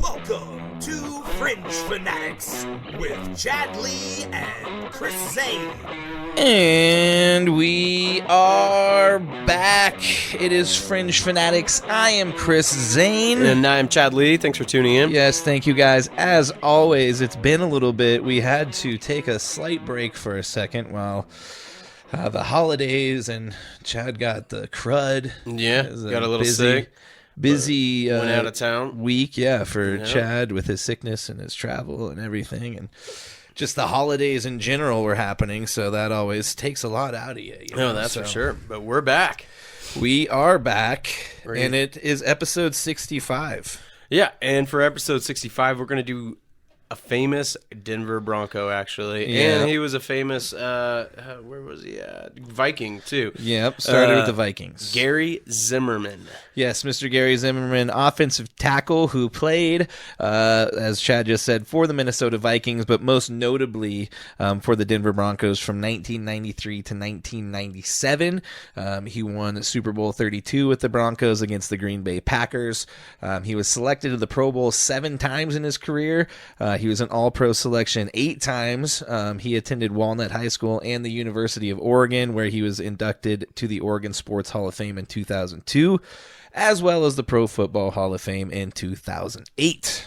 Welcome to Fringe Fanatics with Chad Lee and Chris Zane. And we are back. It is Fringe Fanatics. I am Chris Zane. And I'm Chad Lee. Thanks for tuning in. Yes, thank you guys. As always, it's been a little bit. We had to take a slight break for a second while the holidays and Chad got the crud. Yeah, got a little sick. Busy went out of town week, for Chad with his sickness and his travel and everything, and just the holidays in general were happening, so that always takes a lot out of you. No, that's for sure. But we're back. We are back, and it is episode 65. Yeah, and for episode 65, we're going to do a famous Denver Bronco, actually. Yeah. And he was a famous, where was he at? Viking, too. Yep, started with the Vikings. Gary Zimmerman. Yes, Mr. Gary Zimmerman, offensive tackle who played, as Chad just said, for the Minnesota Vikings, but most notably for the Denver Broncos from 1993 to 1997. He won Super Bowl 32 with the Broncos against the Green Bay Packers. He was selected to the Pro Bowl 7 times in his career. He was an All-Pro selection 8 times. He attended Walnut High School and the University of Oregon, where he was inducted to the Oregon Sports Hall of Fame in 2002, as well as the Pro Football Hall of Fame in 2008.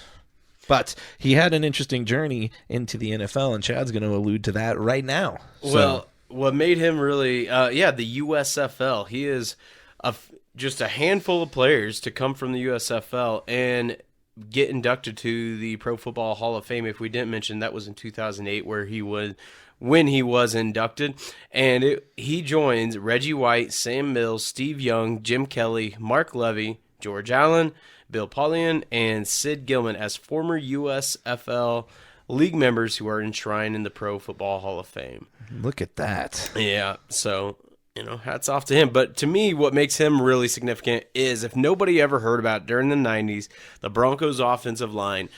But he had an interesting journey into the NFL, and Chad's going to allude to that right now. Well, what made him really, the USFL. He is just a handful of players to come from the USFL and get inducted to the Pro Football Hall of Fame. If we didn't mention, that was in 2008 when he was inducted. And he joins Reggie White, Sam Mills, Steve Young, Jim Kelly, Mark Levy, George Allen, Bill Polian, and Sid Gilman as former USFL league members who are enshrined in the Pro Football Hall of Fame. Look at that. Yeah, so hats off to him. But to me, what makes him really significant is, if nobody ever heard about it, during the 90s, the Broncos offensive line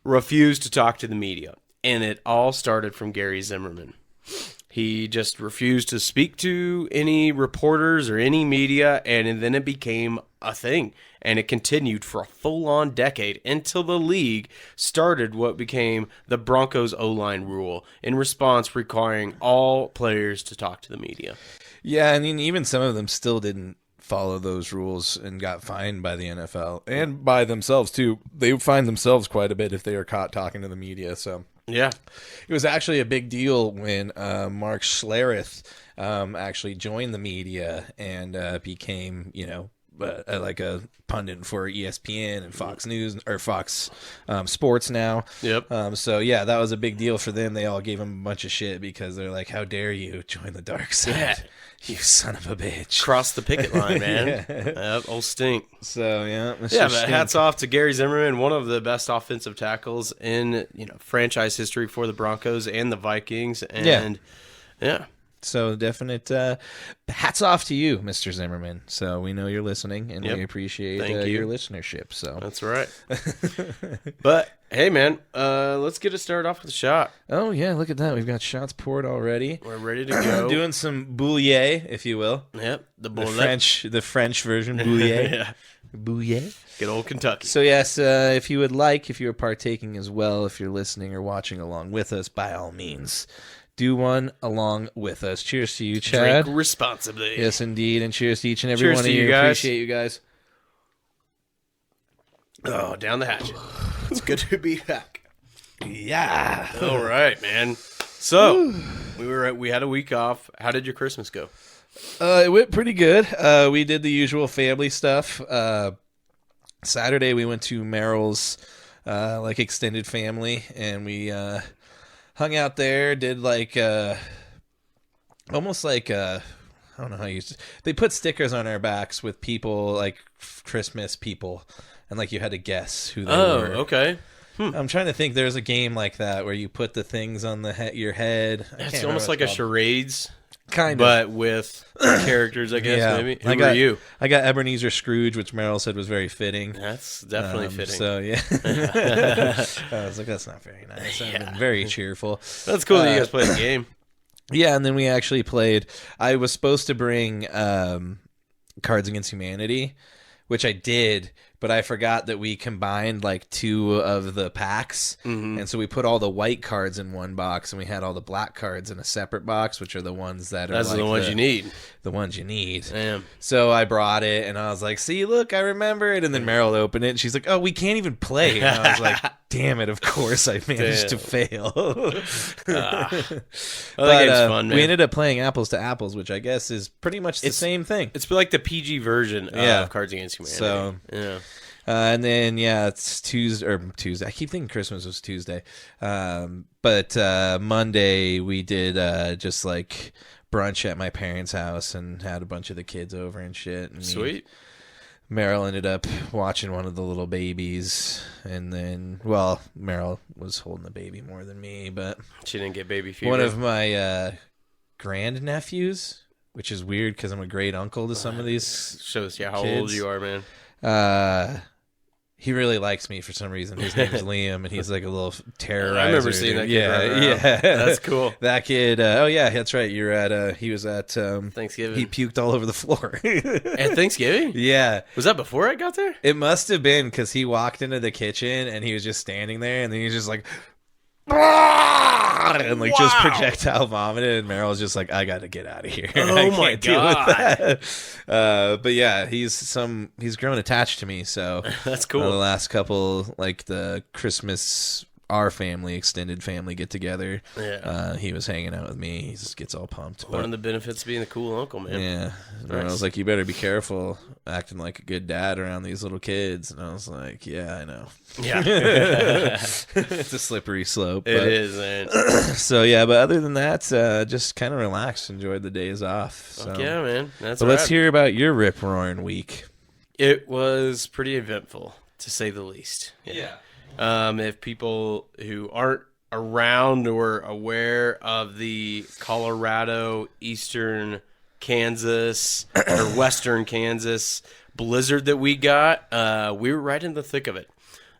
refused to talk to the media. And it all started from Gary Zimmerman. He just refused to speak to any reporters or any media, and then it became a thing. And it continued for a full-on decade until the league started what became the Broncos O-line rule, in response requiring all players to talk to the media. Yeah, I mean, even some of them still didn't follow those rules and got fined by the NFL and by themselves, too. They fine themselves quite a bit if they are caught talking to the media, so... Yeah. It was actually a big deal when Mark Schlereth actually joined the media and became, like a pundit for ESPN and Fox News or Fox Sports now. Yep. So, yeah, that was a big deal for them. They all gave him a bunch of shit because they're like, how dare you join the dark side? Yeah. You son of a bitch. Cross the picket line, man. Yeah. Yep, old stink. So, yeah. But hats off to Gary Zimmerman, one of the best offensive tackles in franchise history for the Broncos and the Vikings. And yeah. So definite hats off to you, Mr. Zimmerman. So we know you're listening, and we appreciate your listenership. So that's right. But hey, man, let's get it started off with a shot. Oh yeah, look at that. We've got shots poured already. We're ready to go. Doing some bouillet, if you will. Yep, the French version bouillet. Yeah. Bouillet. Good old Kentucky. So yes, if you would like, if you are partaking as well, if you're listening or watching along with us, by all means, do one along with us. Cheers to you, Chad. Drink responsibly. Yes, indeed. And cheers to each and every cheers one to of you. Guys. Appreciate you guys. Oh, down the hatchet. It's good to be back. Yeah. All right, man. So, we had a week off. How did your Christmas go? It went pretty good. We did the usual family stuff. Saturday, we went to Merrill's extended family, and we hung out there, did almost like I don't know how you they put stickers on our backs with people, like Christmas people, and you had to guess who they were. Oh, okay. I'm trying to think. There's a game like that where you put the things on your head. It's almost like a charades, kind of, but with characters, I guess. Yeah. Maybe. Who are you? I got Ebenezer Scrooge, which Merrill said was very fitting. That's definitely fitting. So yeah, I was like, that's not very nice. I've been very cheerful. That's cool that you guys played the game. Yeah, and then we actually played. I was supposed to bring Cards Against Humanity, which I did, but I forgot that we combined like 2 of the packs. And so we put all the white cards in one box and we had all the black cards in a separate box, which are the ones that are That's like the ones you need. The ones you need. Damn. So I brought it and I was like, see, look, I remember it. And then Meryl opened it and she's like, oh, we can't even play. And I was like, damn it, of course I managed to fail. That But game's fun, man. we ended up playing Apples to Apples, which I guess is pretty much the same thing. It's like the PG version of Cards Against Humanity. So, yeah. And then, it's Tuesday. I keep thinking Christmas was Tuesday. But Monday we did just like brunch at my parents' house and had a bunch of the kids over and shit. And Sweet. Meryl ended up watching one of the little babies. And then, well, Meryl was holding the baby more than me, but She didn't get baby fever. one of my grandnephews, which is weird because I'm a great uncle to some of these Shows you how kids. old you are, man. He really likes me for some reason. His name's Liam, and he's like a little terrorizer. I remember seeing that kid running around. Yeah, That's cool. That kid. Oh yeah, that's right. You're at. He was at Thanksgiving. He puked all over the floor. At Thanksgiving? Yeah, Was that before I got there? it must have been because he walked into the kitchen and he was just standing there, and then he was just like. And like just projectile vomited, and Meryl's just like, I gotta get out of here. Oh I my can't deal with that. But yeah, he's grown attached to me. So That's cool. The last couple, like the Christmas, our family, extended family get together. Yeah. He was hanging out with me. He just gets all pumped. One of the benefits of being a cool uncle, man. Yeah. And I Nice. was like, you better be careful acting like a good dad around these little kids. And I was like, yeah, I know. Yeah. It's a slippery slope. It but- is, man. So yeah, but other than that, just kind of relaxed, enjoyed the days off. So. Fuck yeah, man. That's But let's rad. hear about your rip roaring week. It was pretty eventful, to say the least. If people who aren't around or aware of the Colorado, eastern Kansas, or western Kansas blizzard that we got, we were right in the thick of it.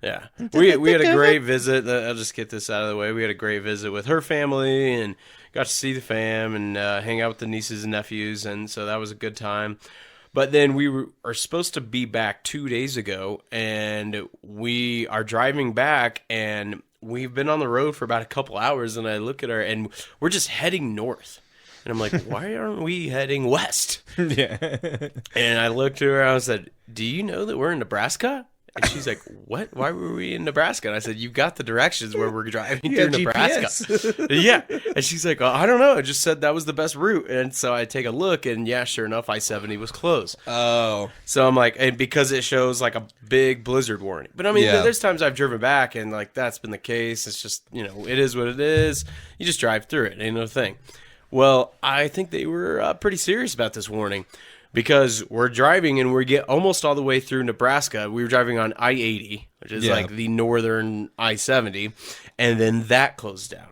Yeah. We had a great visit. I'll just get this out of the way. We had a great visit with her family and got to see the fam and hang out with the nieces and nephews, and so that was a good time. But then we are supposed to be back 2 days ago, and we are driving back, and we've been on the road for about a couple hours, and I look at her, and we're just heading north. And I'm like, why aren't we heading west? Yeah. And I looked at her, and I said, do you know that we're in Nebraska? And she's like, what? Why were we in Nebraska? And I said, you got the directions where we're driving through Nebraska. Yeah. And she's like, I don't know. I just said that was the best route. And so I take a look, and yeah, sure enough, I-70 was closed. Oh. So I'm like, and because it shows like a big blizzard warning. But I mean, Yeah. there's times I've driven back, and like that's been the case. It's just, it is what it is. You just drive through it. Ain't no thing. Well, I think they were pretty serious about this warning. Because we're driving and we get almost all the way through Nebraska. We were driving on I-80, which is like the northern I-70, and then that closed down.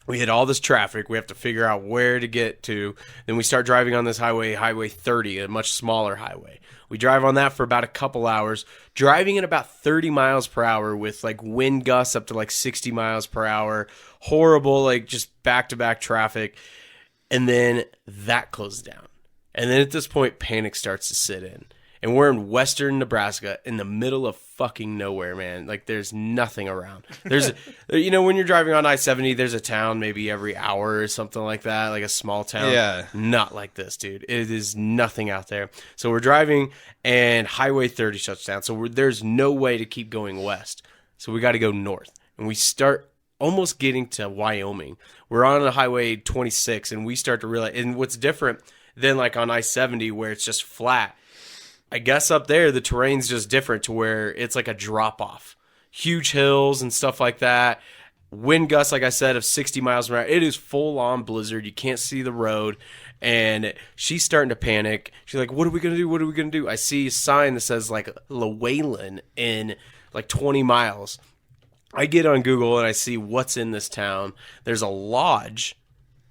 We hit all this traffic. We have to figure out where to get to. Then we start driving on this highway, Highway 30, a much smaller highway. We drive on that for about a couple hours, driving at about 30 miles per hour with like wind gusts up to like 60 miles per hour. Horrible, like just back-to-back traffic. And then that closed down. And then at this point, panic starts to sit in. And we're in western Nebraska in the middle of fucking nowhere, man. Like, there's nothing around. There's, when you're driving on I-70, there's a town maybe every hour or something like that, like a small town. Yeah. Not like this, dude. It is nothing out there. So we're driving, and Highway 30 shuts down. So there's no way to keep going west. So we got to go north. And we start almost getting to Wyoming. We're on Highway 26, and we start to realize, and what's different than like on I-70 where it's just flat. I guess up there the terrain's just different to where it's like a drop off. Huge hills and stuff like that. Wind gusts, like I said, of 60 miles per hour. It is full on blizzard. You can't see the road. And she's starting to panic. She's like, what are we going to do? What are we going to do? I see a sign that says like Llewellyn in like 20 miles. I get on Google and I see what's in this town. There's a lodge.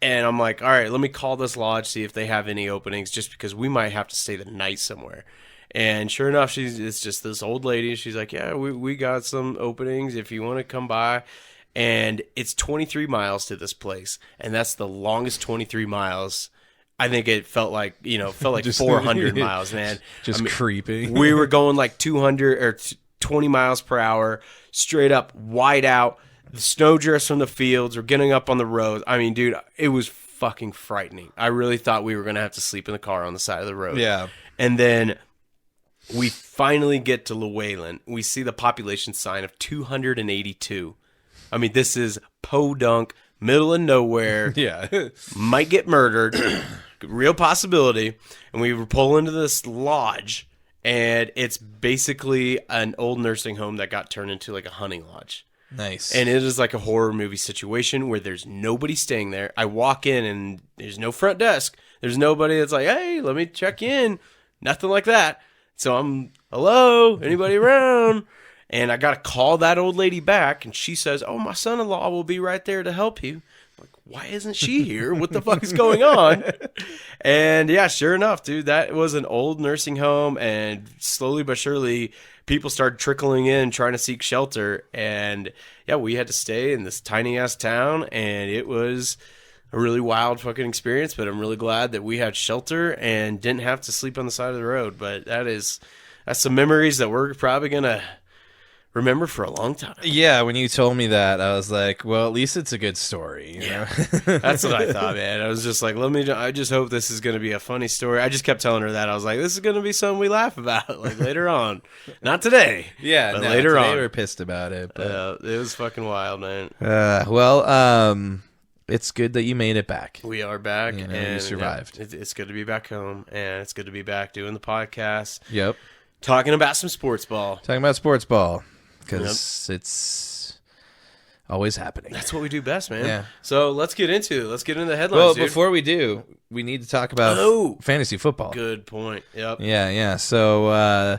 And I'm like, all right, let me call this lodge, see if they have any openings, just because we might have to stay the night somewhere. And sure enough, it's just this old lady. She's like, yeah, we got some openings if you want to come by. And it's 23 miles to this place. And that's the longest 23 miles I think it felt like, Just 400 miles, man. Just creeping. We were going like 200 or 20 miles per hour, straight up, wide out. The snow drifts from the fields. We're getting up on the road. I mean, dude, it was fucking frightening. I really thought we were going to have to sleep in the car on the side of the road. Yeah. And then we finally get to Llewellyn. We see the population sign of 282. I mean, this is podunk, middle of nowhere. Yeah. Might get murdered. Real possibility. And we pull into this lodge, and it's basically an old nursing home that got turned into like a hunting lodge. Nice. And it is like a horror movie situation where there's nobody staying there. I walk in, and there's no front desk. There's nobody that's like, hey, let me check in. Nothing like that. So I'm, hello, anybody around? And I got to call that old lady back, and she says, oh, my son-in-law will be right there to help you. I'm like, why isn't she here? What the fuck is going on? And yeah, sure enough, dude, that was an old nursing home, and slowly but surely, people started trickling in trying to seek shelter. And yeah, we had to stay in this tiny-ass town, and it was a really wild fucking experience, but I'm really glad that we had shelter and didn't have to sleep on the side of the road. But that's some memories that we're probably going to remember for a long time. Yeah, when you told me that, I was like, well, at least it's a good story. You know? That's what I thought, man. I was just like, I just hope this is going to be a funny story. I just kept telling her that. I was like, this is going to be something we laugh about, like later on. Not today. Yeah, but no, later today on. we're pissed about it. But It was fucking wild, man. It's good that you made it back. We are back. You know, and you survived. yeah, it's good to be back home, and it's good to be back doing the podcast. Yep. Talking about some sports ball. Talking about sports ball, because it's always happening. That's what we do best, man. Yeah. So let's get into the headlines. Well, dude. before we do, we need to talk about fantasy football. Good point. Yep. Yeah. So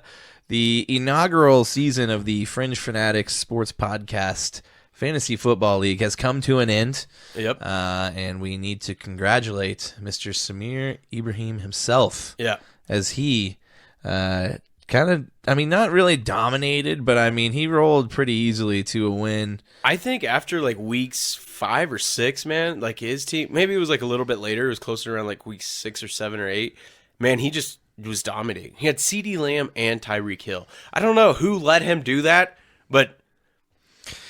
the inaugural season of the Fringe Fanatics Sports Podcast Fantasy Football League has come to an end. Yep. And we need to congratulate Mr. Samir Ibrahim himself. Yeah. As he not really dominated, but he rolled pretty easily to a win. I think after like weeks 5 or 6, man, like his team, maybe it was like a little bit later. It was closer to around like week 6 or 7 or 8. Man, he just was dominating. He had CeeDee Lamb and Tyreek Hill. I don't know who let him do that, but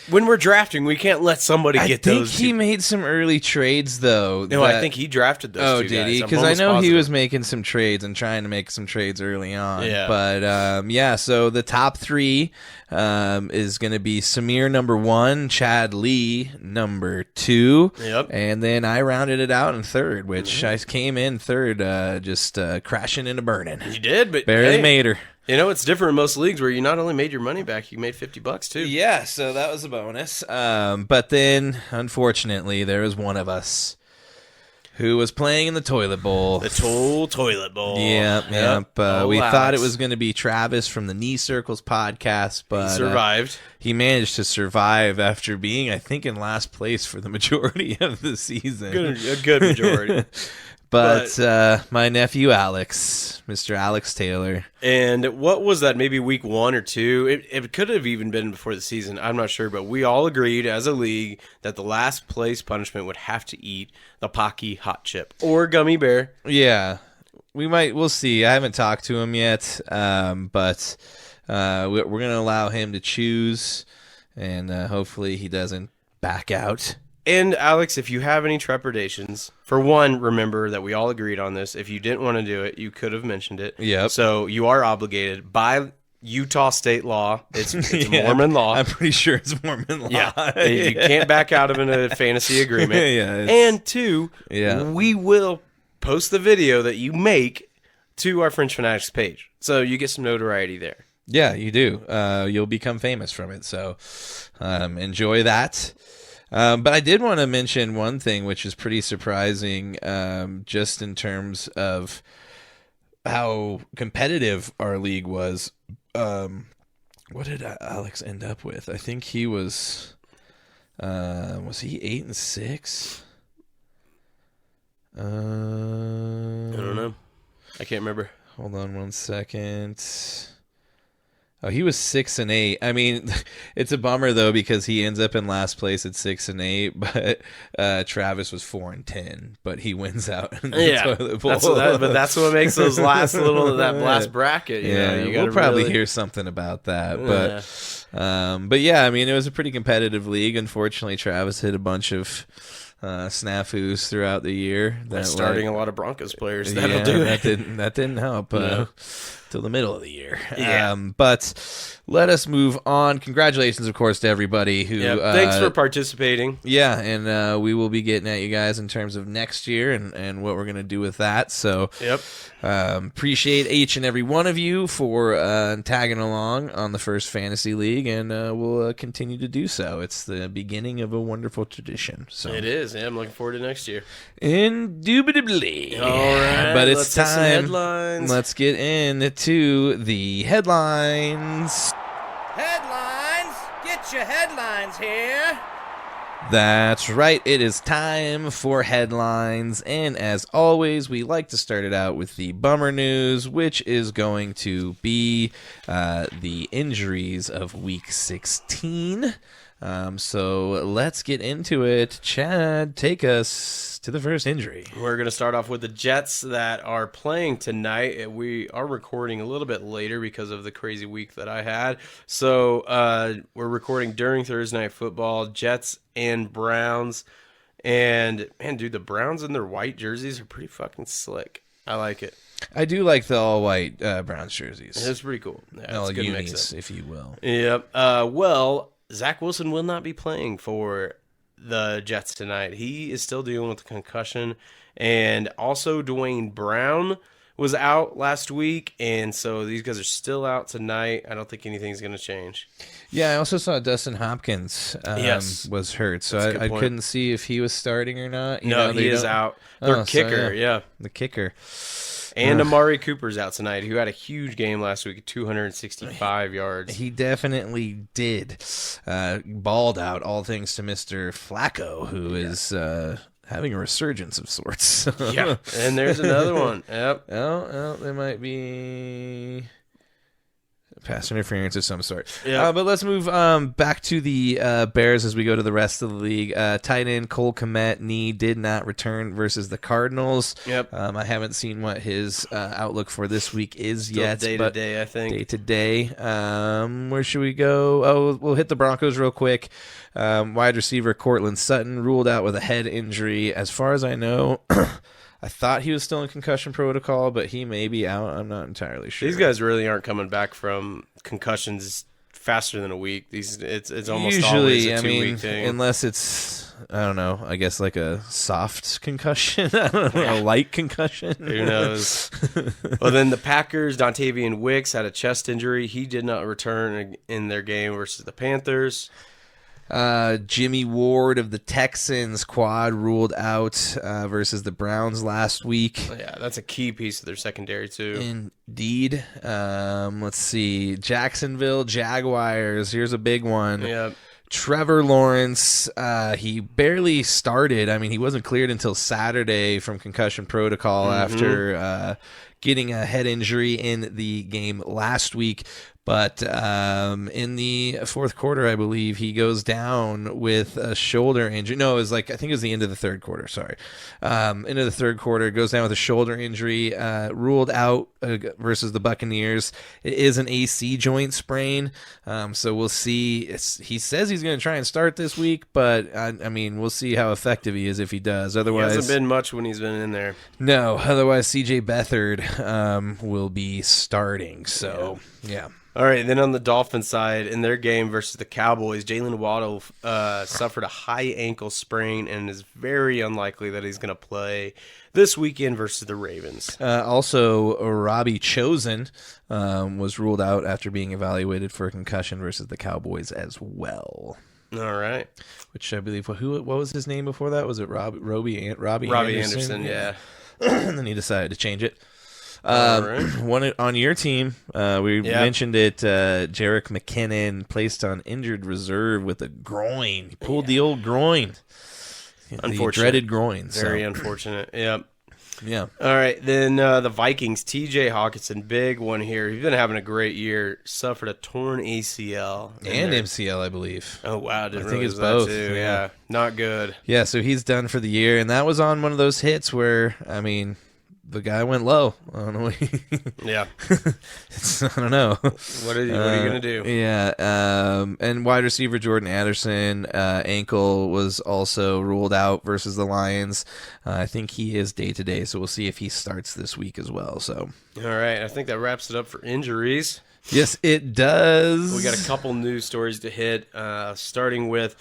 when we're drafting, we can't let somebody get those. I think he made some early trades, though. No, I think he drafted those two guys. Oh, did he? Because I know he was making some trades and trying to make some trades early on. Yeah. But, so the top 3 is going to be Samir number 1, Chad Lee number 2. Yep. And then I rounded it out in third, which I came in third, just crashing into burning. You did, but barely made her. You know, it's different in most leagues where you not only made your money back, you made $50 too. Yeah, so that was a bonus. But then, unfortunately, there was one of us who was playing in the toilet bowl. The toilet bowl. Yep. We thought it was going to be Travis from the Knee Circles podcast, but he survived. He managed to survive after being, I think, in last place for the majority of the season. A good majority. But my nephew Alex, Mr. Alex Taylor. And what was that, maybe week 1 or 2? It could have even been before the season. I'm not sure. But we all agreed as a league that the last place punishment would have to eat the Pocky hot chip or gummy bear. Yeah. We'll see. I haven't talked to him yet. But we're going to allow him to choose. And hopefully he doesn't back out. And, Alex, if you have any trepidations, for one, remember that we all agreed on this. If you didn't want to do it, you could have mentioned it. Yep. So you are obligated by Utah state law. It's Mormon law. I'm pretty sure it's Mormon law. Yeah. You can't back out of a fantasy agreement. And 2, we will post the video that you make to our Fringe Fanatics page. So you get some notoriety there. Yeah, you do. You'll become famous from it. So enjoy that. But I did want to mention one thing, which is pretty surprising, just in terms of how competitive our league was. What did Alex end up with? I think he was he 8-6? I don't know. I can't remember. Hold on one second. Oh, he was 6-8. I mean, it's a bummer though because he ends up in last place at 6-8. But Travis was 4-10. But he wins out in the toilet bowl. That's what makes those last last bracket. You know, we'll probably hear something about that. But yeah, I mean, it was a pretty competitive league. Unfortunately, Travis hit a bunch of snafus throughout the year. Starting a lot of Broncos players. That'll do it. That didn't help. Till the middle of the year. Yeah. But let us move on. Congratulations, of course, to everybody who... thanks for participating. Yeah, and we will be getting at you guys in terms of next year and what we're going to do with that. So appreciate each and every one of you for tagging along on the First Fantasy League, and we'll continue to do so. It's the beginning of a wonderful tradition. So it is. Yeah, I'm looking forward to next year. Indubitably. All right. But it's time. Headlines. Let's get into the headlines. Headlines! Get your headlines here! That's right. It is time for headlines. And as always, we like to start it out with the bummer news, which is going to be the injuries of Week 16. So let's get into it. Chad, take us to the first injury. We're going to start off with the Jets that are playing tonight. We are recording a little bit later because of the crazy week that I had. So we're recording during Thursday Night Football, Jets and Browns. And, man, dude, the Browns in their white jerseys are pretty fucking slick. I like it. I do like the all-white Browns jerseys. It's pretty cool. Yeah, all it's a good unis, mix-up. if you will. Yep. Well, Zach Wilson will not be playing for the Jets tonight. He is still dealing with the concussion. And also Dwayne Brown was out last week, and so these guys are still out tonight. I don't think anything's going to change. Yeah, I also saw Dustin Hopkins was hurt, so I couldn't see if he was starting or not. He is out. Their kicker, the kicker. And Amari Cooper's out tonight, who had a huge game last week, 265 yards. He definitely did. Balled out, all thanks to Mr. Flacco, who is having a resurgence of sorts. Yeah, and there's another one. Yep. Oh, there might be pass interference of some sort. Yeah. But let's move back to the Bears as we go to the rest of the league. Tight end Cole Kmet knee did not return versus the Cardinals. Yep. I haven't seen what his outlook for this week is Still yet. Day to day, I think. Day to day. Where should we go? Oh, we'll hit the Broncos real quick. Wide receiver Cortland Sutton ruled out with a head injury. As far as I know, I thought he was still in concussion protocol, but he may be out. I'm not entirely sure. These guys really aren't coming back from concussions faster than a week. It's almost always a 2-week thing. Unless it's, I don't know, I guess like a soft concussion. I don't know, a light concussion. Who knows? Well, then the Packers, Dontavian Wicks had a chest injury. He did not return in their game versus the Panthers. Jimmy Ward of the Texans quad ruled out versus the Browns last week. Yeah, that's a key piece of their secondary too. Indeed. Let's see. Jacksonville Jaguars. Here's a big one. Yeah. Trevor Lawrence, he barely started. I mean, he wasn't cleared until Saturday from concussion protocol after getting a head injury in the game last week. But in the fourth quarter, I believe, he goes down with a shoulder injury. No, I think it was the end of the third quarter, sorry. Into the third quarter, goes down with a shoulder injury, ruled out versus the Buccaneers. It is an AC joint sprain, so we'll see. He says he's going to try and start this week, but, I mean, we'll see how effective he is if he does. Otherwise, he hasn't been much when he's been in there. No, otherwise C.J. Beathard will be starting, so, yeah. All right, then on the Dolphins side, in their game versus the Cowboys, Jalen Waddle suffered a high ankle sprain and is very unlikely that he's going to play this weekend versus the Ravens. Also, Robbie Chosen was ruled out after being evaluated for a concussion versus the Cowboys as well. All right. Which I believe, what was his name before that? Was it Robbie Anderson, yeah. And then he decided to change it. Right. One on your team, we mentioned it. Jerick McKinnon placed on injured reserve with a groin. He pulled the old groin, the dreaded groin. Very unfortunate. Yep. Yeah. All right, then the Vikings, TJ Hawkinson, big one here. He's been having a great year. Suffered a torn ACL And MCL, I believe. Oh wow, didn't I think realize it's both. that too. Yeah, not good. Yeah, so he's done for the year, and that was on one of those hits where, I mean, the guy went low. I don't know. Yeah. I don't know. What are you gonna do? Yeah, and wide receiver Jordan Addison, ankle was also ruled out versus the Lions. I think he is day to day, so we'll see if he starts this week as well. So, All right, I think that wraps it up for injuries. yes, it does. We got a couple news stories to hit, starting with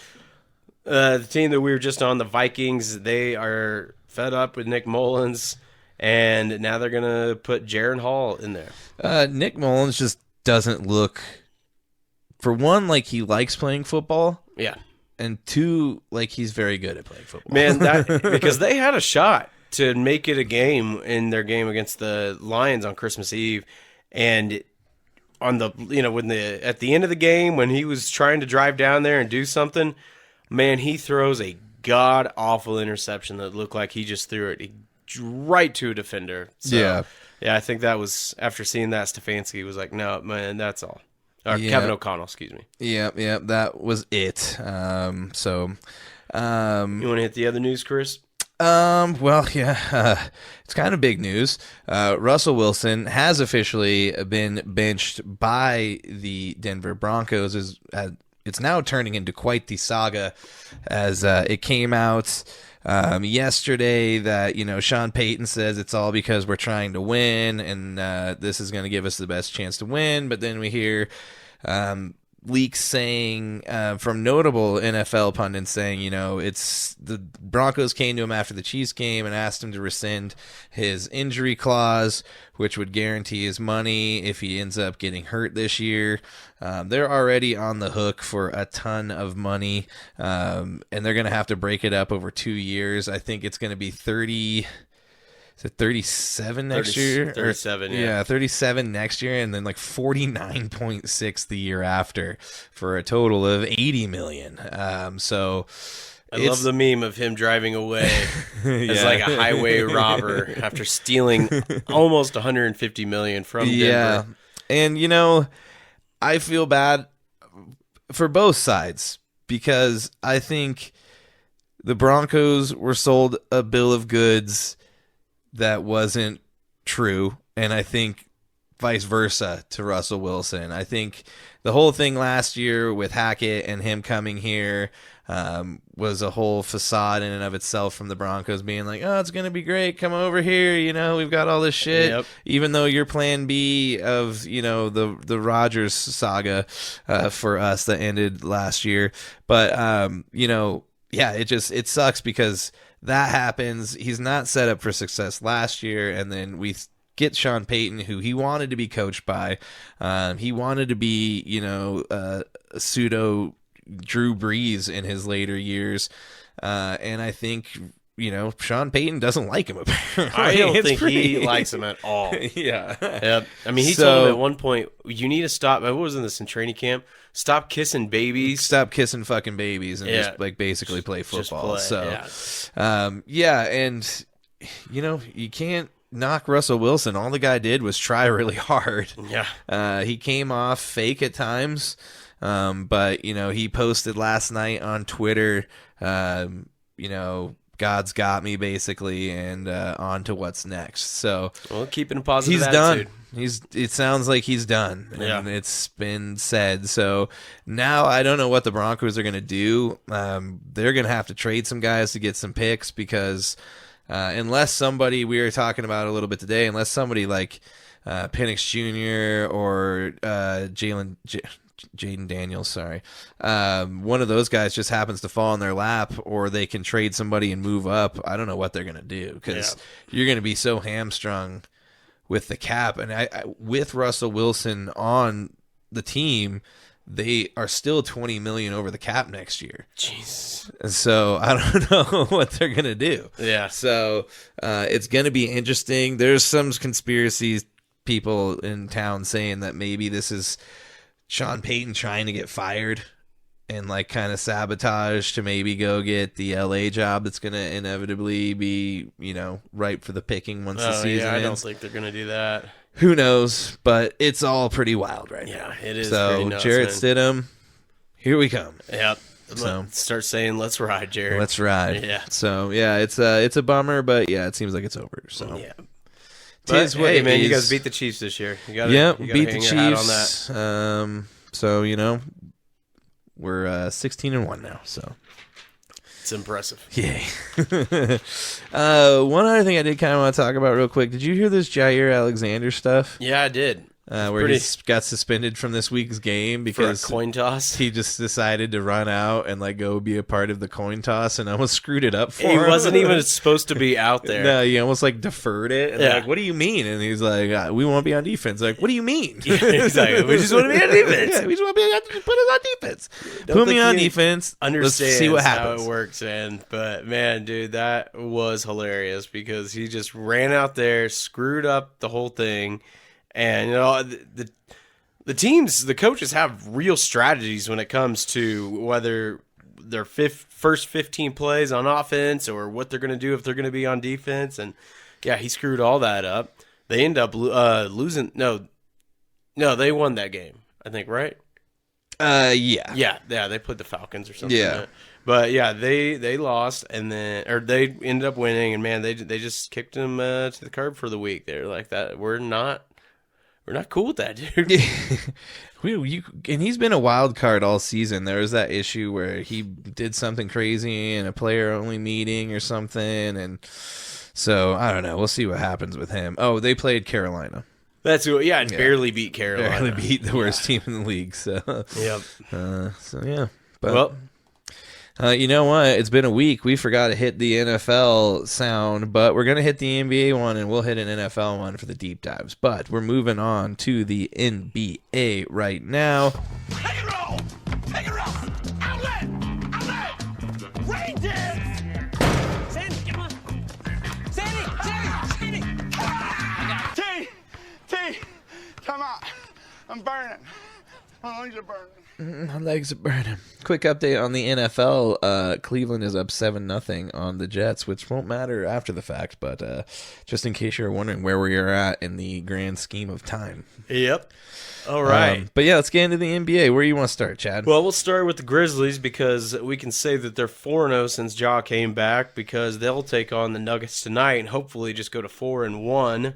the team that we were just on, the Vikings. They are fed up with Nick Mullins, and now they're going to put Jaron Hall in there. Nick Mullins just doesn't look, for one, like he likes playing football, Yeah. and two, like he's very good at playing football. Man, because they had a shot to make it a game in their game against the Lions on Christmas Eve, and on the at the end of the game when he was trying to drive down there and do something, man, he throws a god awful interception that looked like he just threw it right to a defender. So, yeah, I think that was, after seeing that, Stefanski was like, "No, man, that's all." Or Kevin O'Connell, excuse me. Yeah, that was it. You want to hit the other news, Chris? Well, yeah, it's kind of big news. Russell Wilson has officially been benched by the Denver Broncos. It's now turning into quite the saga, as it came out yesterday that, Sean Payton says it's all because we're trying to win, and this is going to give us the best chance to win. But then we hear leaks saying from notable NFL pundits saying, it's the Broncos came to him after the Chiefs game and asked him to rescind his injury clause, which would guarantee his money if he ends up getting hurt this year. They're already on the hook for a ton of money, and they're going to have to break it up over 2 years. I think it's going to be 37 next year? 37, yeah. 37 next year, and then like 49.6 the year after, for a total of 80 million. So I love the meme of him driving away as like a highway robber after stealing almost 150 million from Denver. Yeah. And I feel bad for both sides, because I think the Broncos were sold a bill of goods that wasn't true, and I think vice versa to Russell Wilson. I think the whole thing last year with Hackett and him coming here was a whole facade in and of itself, from the Broncos being like, "Oh, it's going to be great. Come over here. We've got all this shit." Yep. Even though your plan B of, the Rodgers saga for us that ended last year. But, yeah, it sucks because that happens. He's not set up for success last year, and then we get Sean Payton, who he wanted to be coached by. He wanted to be, a pseudo Drew Brees in his later years, and I think Sean Payton doesn't like him. Apparently, I don't think he likes him at all. Yeah. Yep. I mean, he told him at one point, "You need to stop." What was this in training camp? Stop kissing babies. Stop kissing fucking babies, and just basically play football. And you can't knock Russell Wilson. All the guy did was try really hard. Yeah. He came off fake at times, but he posted last night on Twitter, God's got me, basically, and on to what's next. So, well, keeping a positive he's attitude. done. It sounds like he's done, and it's been said. So now I don't know what the Broncos are going to do. They're going to have to trade some guys to get some picks, because unless somebody, we were talking about a little bit today, unless somebody like Penix Jr. or Jaden Daniels, one of those guys just happens to fall in their lap, or they can trade somebody and move up, I don't know what they're going to do, because you're going to be so hamstrung with the cap. And I with Russell Wilson on the team, they are still $20 million over the cap next year. Jeez. So I don't know what they're going to do. Yeah. So it's going to be interesting. There's some conspiracy people in town saying that maybe this is Sean Payton trying to get fired, and like kind of sabotage to maybe go get the LA job that's going to inevitably be, ripe for the picking once the season I ends. don't think they're going to do that. Who knows? But it's all pretty wild right now. Yeah, it is. So pretty nuts, Jarrett man. Stidham, here we come. Yep. So Start saying, "Let's ride, Jared." let's ride. Yeah. So yeah, it's a bummer, but yeah, it seems like it's over. So Yeah. Tis But, what hey, it man, you is. guys beat the Chiefs this year. You gotta, Yep, you gotta beat the hang your hat on that. Chiefs. So we're 16-1 now. So It's impressive. yay. One other thing I did kind of want to talk about real quick. Did you hear this Jair Alexander stuff? Yeah, I did. Where he got suspended from this week's game For a because coin toss. he just decided to run out and like go be a part of the coin toss and almost screwed it up for He him. wasn't even supposed to be out there. No, he almost like deferred it. And they're like, what do you mean? And he's like, we won't be on defense. Like, what do you mean? Exactly. We just want to be on defense. Yeah, we just want to put us on defense. Put me on defense. Let's see what happens. How it works, man. But man, dude, that was hilarious because he just ran out there, screwed up the whole thing, and the coaches have real strategies when it comes to whether their first 15 plays on offense or what they're going to do if they're going to be on defense. And yeah, he screwed all that up. They end up losing. No, they won that game, I think, right? Yeah. They played the Falcons or something. Yeah. But yeah, they lost or they ended up winning, and man, they just kicked him to the curb for the week. They're like that. We're not cool with that, dude. And he's been a wild card all season. There was that issue where he did something crazy in a player-only meeting or something, and so I don't know. We'll see what happens with him. Oh, they played Carolina. That's what. Yeah, barely beat Carolina. Barely beat the worst team in the league. So Yep. So yeah. But Well, you know what? It's been a week. We forgot to hit the NFL sound, but we're going to hit the NBA one, and we'll hit an NFL one for the deep dives. But we're moving on to the NBA right now. Take it roll! Take it roll! Outlet! Outlet! Rain dance! Sandy, come on. Sandy! T, come out. I'm burning. My lungs are burning. My legs are burning. Quick update on the NFL. Cleveland is up 7-0 on the Jets, which won't matter after the fact, but just in case you're wondering where we are at in the grand scheme of time. yep. All right. But yeah, let's get into the NBA. Where do you want to start, Chad? Well, we'll start with the Grizzlies because we can say that they're 4-0 since Ja came back because they'll take on the Nuggets tonight and hopefully just go to 4-1.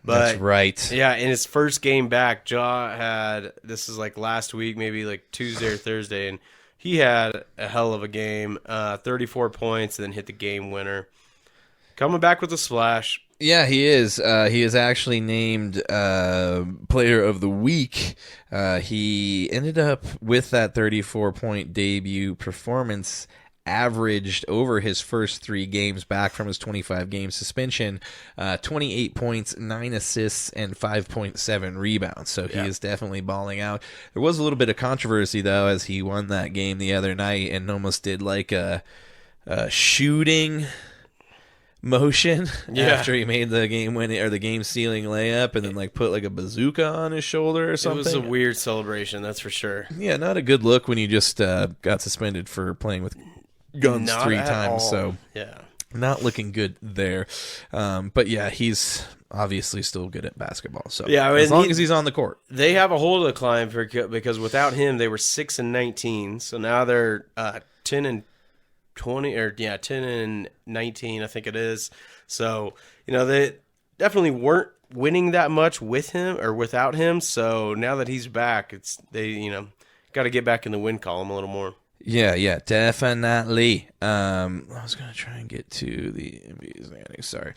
But that's right. yeah, in his first game back, Ja had, this is like last week, maybe like Tuesday or Thursday, and he had a hell of a game, 34 points, and then hit the game winner. Coming back with a splash. Yeah, he is. He is actually named Player of the Week. He ended up with that 34-point debut performance, averaged over his first 3 games back from his 25-game suspension, 28 points, 9 assists, and 5.7 rebounds. So he is definitely balling out. There was a little bit of controversy, though, as he won that game the other night and almost did like a shooting motion after he made the game winning or the game sealing layup and then like put like a bazooka on his shoulder or something. It was a weird celebration, that's for sure. Yeah, not a good look when you just got suspended for playing with guns Not 3 at times. all. So yeah. not looking good there. But yeah, he's obviously still good at basketball. So Yeah, as long as he's on the court. They have a hole to climb because without him, they were 6-19. So now they're 10-20 or 10-19, I think it is. So they definitely weren't winning that much with him or without him. So now that he's back, they got to get back in the win column a little more. Yeah, definitely. I was going to try and get to the NBA standings, sorry.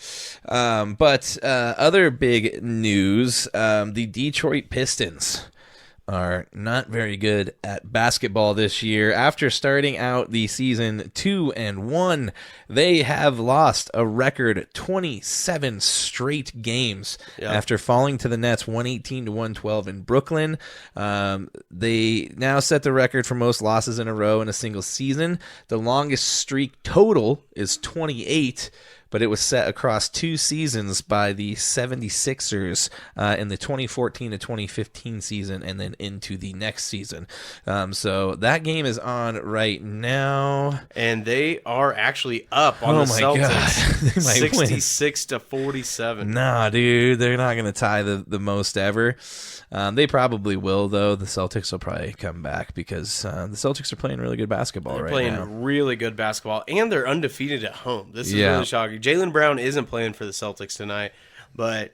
But other big news, the Detroit Pistons are not very good at basketball this year. After starting out the season 2-1, they have lost a record 27 straight games after falling to the Nets 118-112 in Brooklyn. They now set the record for most losses in a row in a single season. The longest streak total is 28, but it was set across 2 seasons by the 76ers in the 2014 to 2015 season and then into the next season. So that game is on right now. And they are actually up on the Celtics. They might win. 66 to 47. Nah, dude, they're not going to tie the most ever. They probably will, though. The Celtics will probably come back because the Celtics are playing really good basketball They're right playing now. really good basketball, and they're undefeated at home. This is really shocking. Jaylen Brown isn't playing for the Celtics tonight, but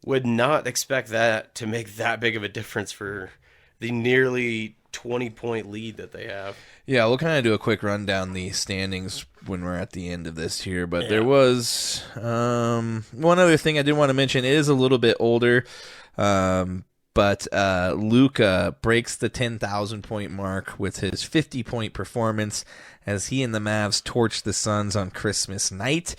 would not expect that to make that big of a difference for the nearly 20-point lead that they have. Yeah, we'll kind of do a quick rundown the standings when we're at the end of this here. But there was one other thing I did want to mention. It is a little bit older, but Luka breaks the 10,000-point mark with his 50-point performance as he and the Mavs torched the Suns on Christmas night.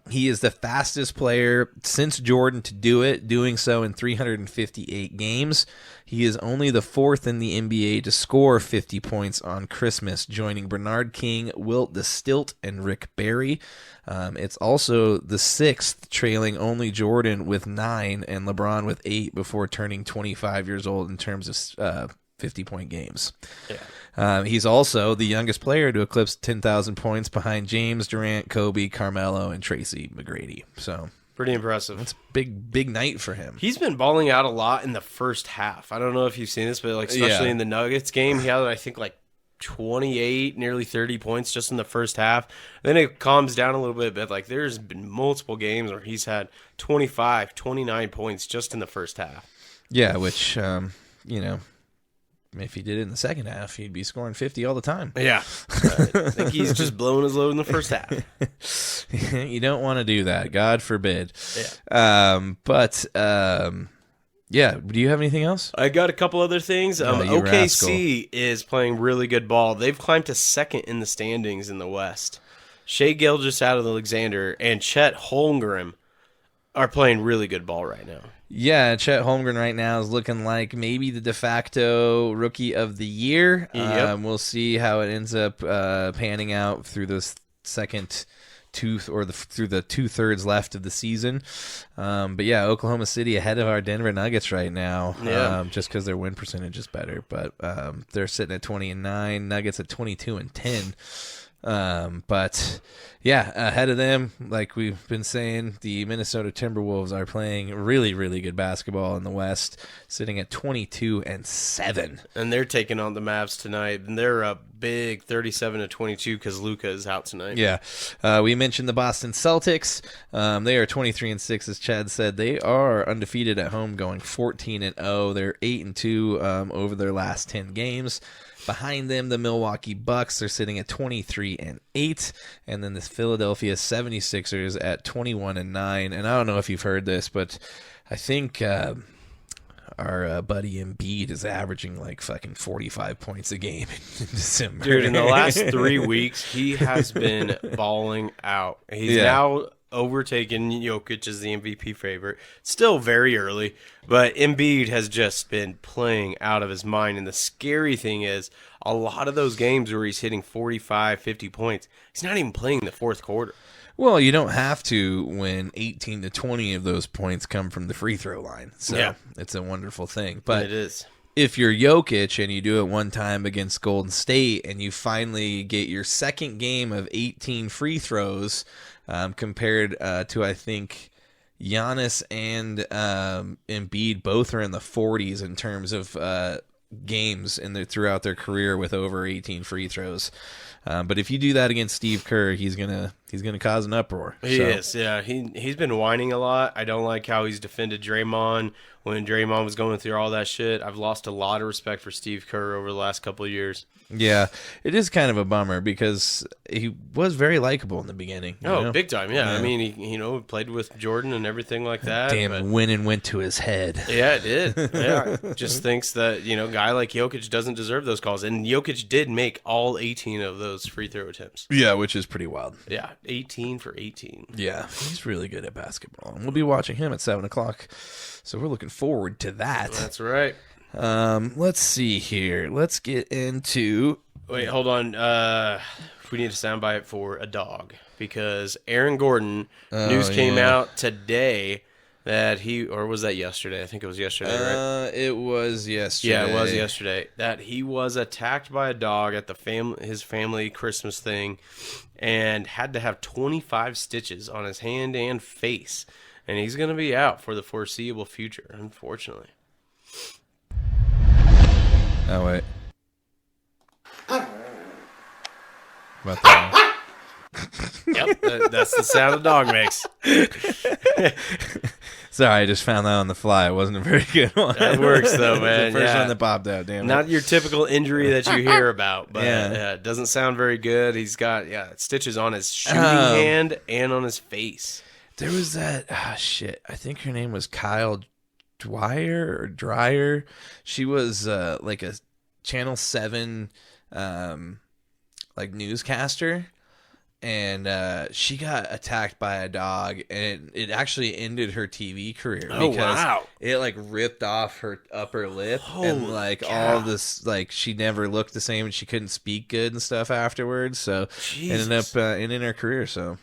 He is the fastest player since Jordan to do it, doing so in 358 games. He is only the 4th in the NBA to score 50 points on Christmas, joining Bernard King, Wilt the Stilt, and Rick Barry. It's also the 6th, trailing only Jordan with 9 and LeBron with 8 before turning 25 years old in terms of 50-point games. Yeah. He's also the youngest player to eclipse 10,000 points behind James, Durant, Kobe, Carmelo, and Tracy McGrady. So pretty impressive. It's a big night for him. He's been balling out a lot in the first half. I don't know if you've seen this, but like especially in the Nuggets game, he had I think like 28, nearly 30 points just in the first half. Then it calms down a little bit, but like there's been multiple games where he's had 25, 29 points just in the first half. Yeah, which if he did it in the second half, he'd be scoring 50 all the time. Yeah. I think he's just blowing his load in the first half. You don't want to do that. God forbid. Yeah. Yeah. Do you have anything else? I got a couple other things. OKC is playing really good ball. They've climbed to 2nd in the standings in the West. Shai Gilgeous-Alexander and Chet Holmgren are playing really good ball right now. Yeah, Chet Holmgren right now is looking like maybe the de facto rookie of the year. Yep. We'll see how it ends up panning out through this second through the 2/3 left of the season. But yeah, Oklahoma City ahead of our Denver Nuggets right now. Yeah. Just because their win percentage is better. But they're sitting at 20-9, Nuggets at 22-10. But yeah, ahead of them, like we've been saying, the Minnesota Timberwolves are playing really, really good basketball in the West, sitting at 22-7. And they're taking on the Mavs tonight, and they're up big 37-22 because Luka is out tonight. Yeah. We mentioned the Boston Celtics. They are 23-6, as Chad said. They are undefeated at home, going 14-0. They're 8-2 over their last 10 games. Behind them, the Milwaukee Bucks are sitting at 23-8, and then the Philadelphia 76ers at 21-9. And I don't know if you've heard this, but I think our buddy Embiid is averaging like fucking 45 points a game in December. Dude, in the last 3 weeks, he has been balling out. He's now overtaken Jokic as the MVP favorite. Still very early, but Embiid has just been playing out of his mind. And the scary thing is, a lot of those games where he's hitting 45, 50 points, he's not even playing the fourth quarter. Well, you don't have to when 18 to 20 of those points come from the free throw line. So it's a wonderful thing. But it is. If you're Jokic and you do it one time against Golden State and you finally get your second game of 18 free throws, compared to, I think, Giannis and Embiid both are in the 40s in terms of games throughout their career with over 18 free throws. But if you do that against Steve Kerr, he's gonna cause an uproar. He is, yeah. He's been whining a lot. I don't like how he's defended Draymond when Draymond was going through all that shit. I've lost a lot of respect for Steve Kerr over the last couple of years. Yeah, it is kind of a bummer because he was very likable in the beginning. Big time, yeah. I mean, he played with Jordan and everything like that. Damn, winning went to his head. Yeah, it did. Yeah, just thinks that, a guy like Jokic doesn't deserve those calls. And Jokic did make all 18 of those free throw attempts. Yeah, which is pretty wild. Yeah, 18 for 18. Yeah, he's really good at basketball. And we'll be watching him at 7 o'clock. So we're looking forward to that. That's right. Let's see here. Let's get into... Wait, hold on. We need a soundbite for a dog. because Aaron Gordon, news came out today that or was that yesterday? I think it was yesterday, right? It was yesterday. Yeah, it was yesterday. That he was attacked by a dog at his family Christmas thing and had to have 25 stitches on his hand and face. And he's going to be out for the foreseeable future, unfortunately. Oh, wait. About that. Yep, that's the sound a dog makes. Sorry, I just found that on the fly. It wasn't a very good one. That works, though, man. The first one that popped out, damn it. Not your typical injury that you hear about, but Yeah. it doesn't sound very good. He's got stitches on his shooting hand and on his face. There was that, shit. I think her name was Kyle Dreyer. She was like a Channel 7 like newscaster. And she got attacked by a dog, and it actually ended her TV career because it like ripped off her upper lip, and like all this, like she never looked the same, and she couldn't speak good and stuff afterwards. So ended up ending her career. So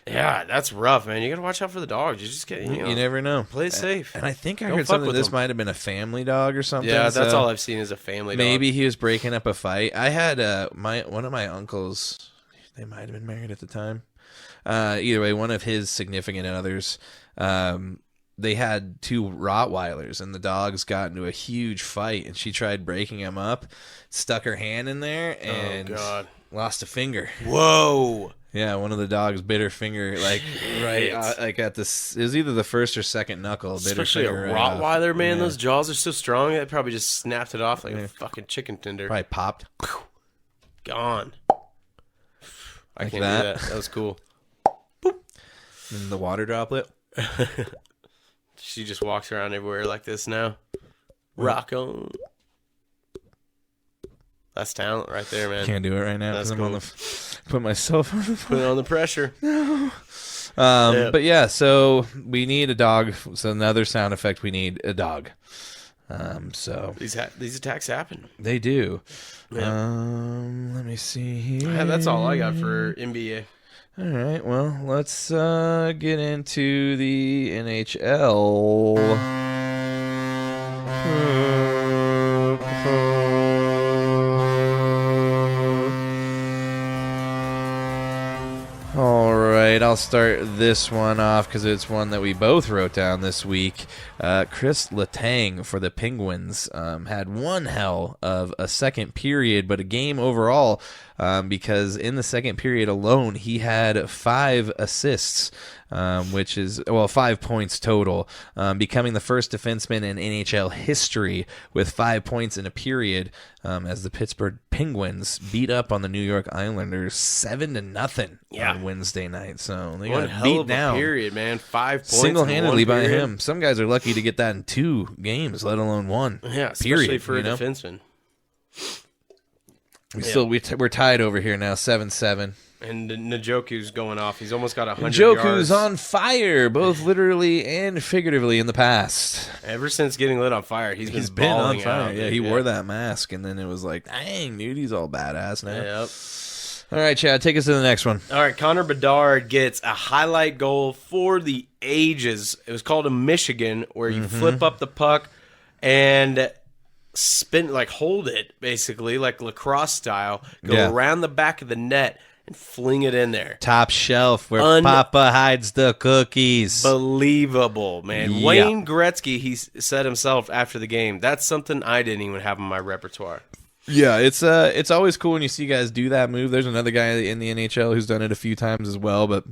yeah, that's rough, man. You gotta watch out for the dogs. You just get you never know. Play it safe. And I think I Don't heard fuck something. with This them. might have been a family dog or something. Yeah, that's so all I've seen is a family dog. maybe he was breaking up a fight. I had one of my uncles. They might have been married at the time. Either way, one of his significant others, they had 2 Rottweilers, and the dogs got into a huge fight, and she tried breaking them up, stuck her hand in there, and lost a finger. Whoa. Yeah, one of the dogs bit her finger, like right, like at this. It was either the first or second knuckle. Especially a Rottweiler, man. Those jaws are so strong. They probably just snapped it off like a fucking chicken tender. Probably popped. Gone. I Like can't that. do that. That was cool. And the water droplet. She just walks around everywhere like this now. Rock on. That's talent right there, man. Can't do it right now because That's I'm on put myself on the Put it on the pressure. But yeah, so we need a dog. So another sound effect, we need a dog. So These attacks happen. they do. Yeah. Let me see here. Yeah, that's all I got for NBA. All right. Well, let's get into the NHL. All right, I'll start this one off because it's one that we both wrote down this week. Chris Letang for the Penguins had one hell of a second period, but a game overall because in the second period alone, he had 5 assists, which is, 5 points total, becoming the first defenseman in NHL history with 5 points in a period as the Pittsburgh Penguins beat up on the New York Islanders 7-0 on Wednesday night. So they One got hell beat of down a period, man. 5 points single-handedly in one by period. him. Some guys are lucky to get that in 2 games, let alone 1. Yeah, especially period, for a you know? defenseman. We're tied over here now, 7-7. And Njoku's going off. He's almost got 100 Joku's yards. on fire, both literally and figuratively in the past. Ever since getting lit on fire, he's He's been been on balling fire. out. Yeah, dude. he wore that mask, and then it was like, dang, dude, he's all badass now. Yep. All right, Chad, take us to the next one. All right, Connor Bedard gets a highlight goal for the ages. It was called a Michigan, where you flip up the puck and spin, like hold it, basically, like lacrosse style, go around the back of the net and fling it in there. Top shelf where Papa hides the cookies. Believable, man. Yeah. Wayne Gretzky, he said himself after the game, that's something I didn't even have in my repertoire. Yeah, it's always cool when you see guys do that move. There's another guy in the NHL who's done it a few times as well, but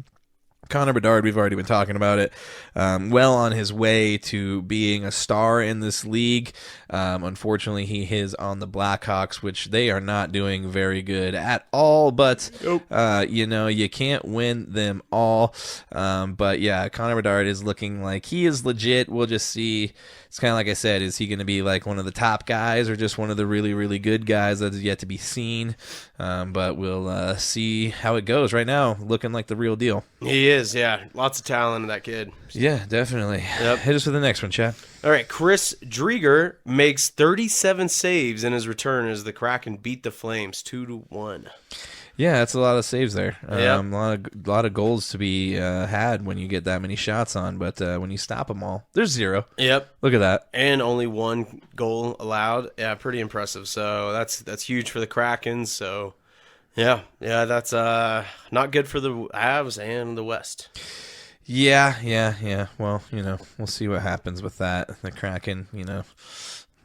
Connor Bedard, we've already been talking about it, well on his way to being a star in this league. Unfortunately, he is on the Blackhawks, which they are not doing very good at all, but you can't win them all. But yeah, Connor Bedard is looking like he is legit. We'll just see. It's kind of like I said, is he going to be like one of the top guys or just one of the really, really good guys that is yet to be seen? But we'll see how it goes. Right now, looking like the real deal. He is, yeah. Lots of talent in that kid. Yeah, definitely. Yep. Hit us with the next one, Chad. All right, Chris Drieger makes 37 saves in his return as the Kraken beat the Flames 2-1. Yeah, that's a lot of saves there. Yep. A lot of goals to be had when you get that many shots on, but when you stop them all, there's 0. Yep. Look at that. And only 1 goal allowed. Yeah, pretty impressive. So that's huge for the Kraken. So yeah, that's not good for the Avs and the West. Yeah. Well, we'll see what happens with that. The Kraken,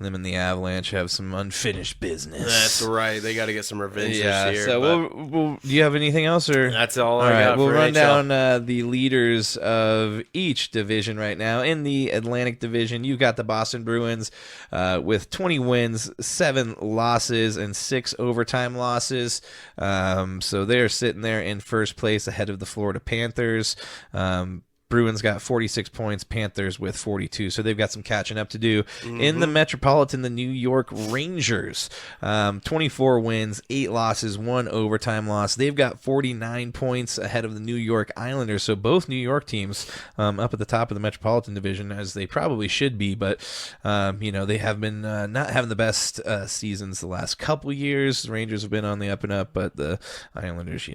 them and the Avalanche have some unfinished business. That's right. They got to get some revenge this year. So we'll do you have anything else, or that's all right, I got? We'll for run NHL. down the leaders of each division right now. In the Atlantic Division, you've got the Boston Bruins with 20 wins, 7 losses, and 6 overtime losses. So they're sitting there in first place ahead of the Florida Panthers. Bruins got 46 points, Panthers with 42, so they've got some catching up to do. In the Metropolitan, the New York Rangers, 24 wins, 8 losses, 1 overtime loss. They've got 49 points ahead of the New York Islanders, so both New York teams up at the top of the Metropolitan Division, as they probably should be, but they have been not having the best seasons the last couple years. The Rangers have been on the up and up, but the Islanders,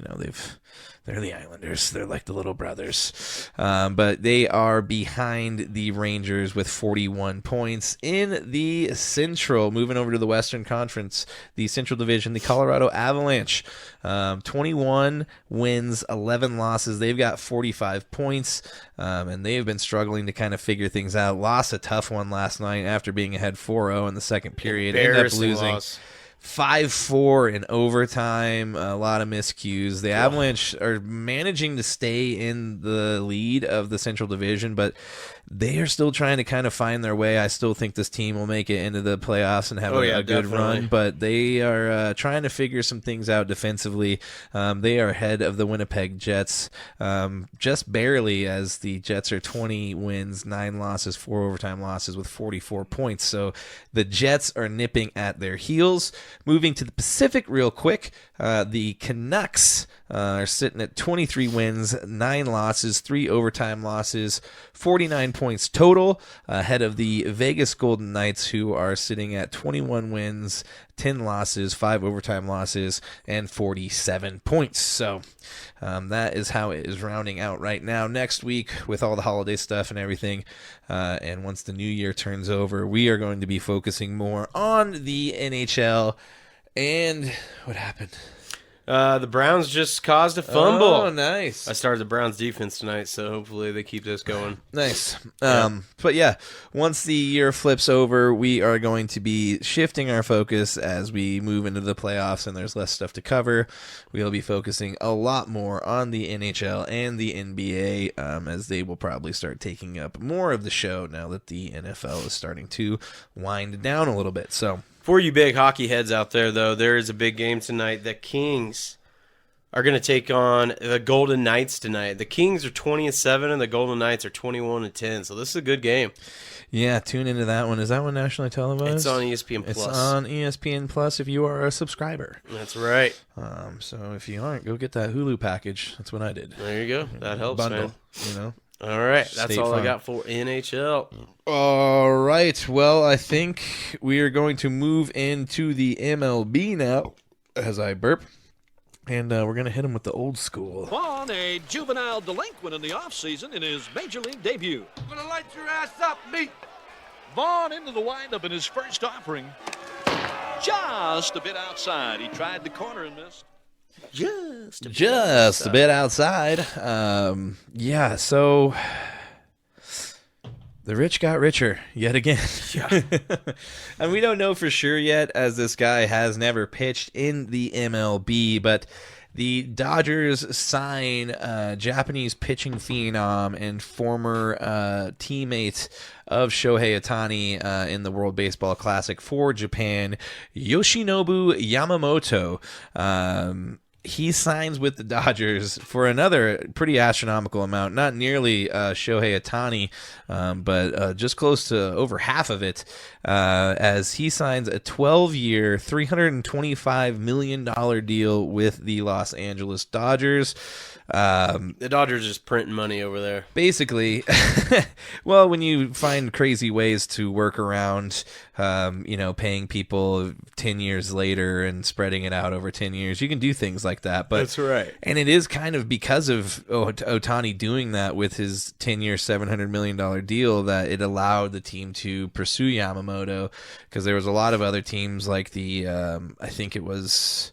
they're the Islanders. They're like the little brothers. But they are behind the Rangers with 41 points. In the Central, moving over to the Western Conference, the Central Division, the Colorado Avalanche, 21 wins, 11 losses. They've got 45 points, and they've been struggling to kind of figure things out. Lost a tough one last night after being ahead 4-0 in the second period. Ended up losing. Loss. 5-4 in overtime, a lot of miscues. The Avalanche are managing to stay in the lead of the Central Division, but they are still trying to kind of find their way. I still think this team will make it into the playoffs and have a good run, but they are trying to figure some things out defensively. They are ahead of the Winnipeg Jets, just barely, as the Jets are 20 wins, 9 losses, 4 overtime losses with 44 points. So the Jets are nipping at their heels. Moving to the Pacific real quick, the Canucks are sitting at 23 wins, 9 losses, 3 overtime losses, 49 points total, ahead of the Vegas Golden Knights, who are sitting at 21 wins, 10 losses, 5 overtime losses, and 47 points. So that is how it is rounding out right now. Next week, with all the holiday stuff and everything, and once the new year turns over, we are going to be focusing more on the NHL. And what happened? The Browns just caused a fumble. Oh, nice. I started the Browns defense tonight, so hopefully they keep this going. Nice. But yeah, once the year flips over, we are going to be shifting our focus as we move into the playoffs and there's less stuff to cover. We'll be focusing a lot more on the NHL and the NBA, as they will probably start taking up more of the show now that the NFL is starting to wind down a little bit. So, for you big hockey heads out there, though, there is a big game tonight. The Kings are going to take on the Golden Knights tonight. The Kings are 20-7, and the Golden Knights are 21-10. So this is a good game. yeah, tune into that one. Is that one nationally televised? It's on ESPN Plus. It's on ESPN Plus if you are a subscriber. That's right. So if you aren't, go get that Hulu package. That's what I did. There you go. That helps, Bundle, man. All right. That's State all I Farm. got for NHL. All right. Well, I think we are going to move into the MLB now as I burp. And we're going to hit him with the old school. Vaughn, a juvenile delinquent in the offseason in his major league debut. I'm gonna light your ass up, meat. Vaughn into the windup in his first offering. Just a bit outside. He tried the corner and missed. Just Just a bit outside. Yeah, so the rich got richer yet again. Yeah. And we don't know for sure yet, as this guy has never pitched in the MLB, but the Dodgers sign Japanese pitching phenom and former teammate of Shohei Ohtani in the World Baseball Classic for Japan, Yoshinobu Yamamoto. He signs with the Dodgers for another pretty astronomical amount, not nearly Shohei Ohtani, but just close to over half of it, as he signs a 12-year, $325 million deal with the Los Angeles Dodgers. The Dodgers just printing money over there. Basically, well, when you find crazy ways to work around, paying people 10 years later and spreading it out over 10 years, you can do things like that. But That's right. And it is kind of because of Ohtani doing that with his 10-year, $700 million deal that it allowed the team to pursue Yamamoto, because there was a lot of other teams like I think it was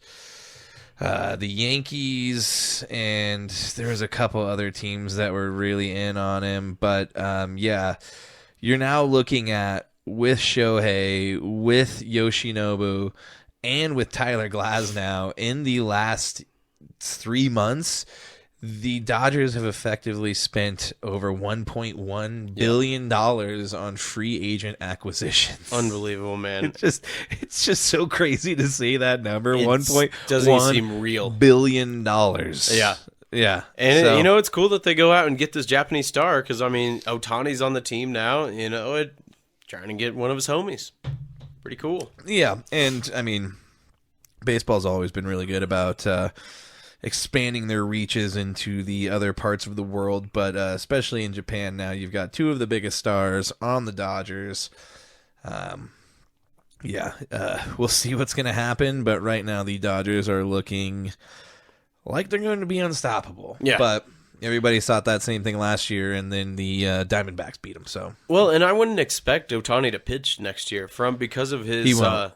the Yankees, and there was a couple other teams that were really in on him. But you're now looking at, with Shohei, with Yoshinobu, and with Tyler Glasnow in the last 3 months, the Dodgers have effectively spent over $1.1 billion on free agent acquisitions. Unbelievable, man. It's just so crazy to say that number. Doesn't even seem real. $1.1 billion. Yeah. Yeah. And, So- it's cool that they go out and get this Japanese star because, Ohtani's on the team now, trying to get one of his homies. Pretty cool. Yeah, and, baseball's always been really good about expanding their reaches into the other parts of the world, but especially in Japan now, you've got two of the biggest stars on the Dodgers. We'll see what's going to happen, but right now the Dodgers are looking like they're going to be unstoppable. Yeah. But everybody thought that same thing last year, and then the Diamondbacks beat them. So, well, and I wouldn't expect Ohtani to pitch next year because of his He won't.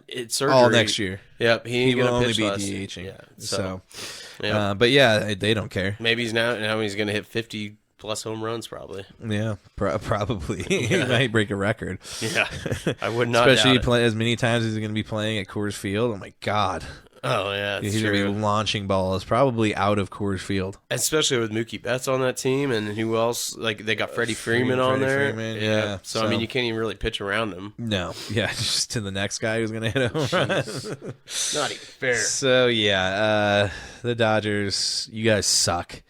It's surgery. all next year. Yep, he Will only pitch be last year. DHing. Yeah, So, yeah. but yeah, they don't care. Maybe he's now he's going to hit 50 plus home runs probably. Yeah, probably. He might break a record. Yeah, I would not. Especially doubt it. play as many times as he's going to be playing at Coors Field. Oh my God. Oh yeah, He's going to be launching balls probably out of Coors Field. Especially with Mookie Betts on that team, and who else? Like they got Freddie Freeman on there. Freeman, yeah. So I mean, you can't even really pitch around him. No, yeah, just to the next guy who's going to hit a home run. Not even fair. So the Dodgers, you guys suck.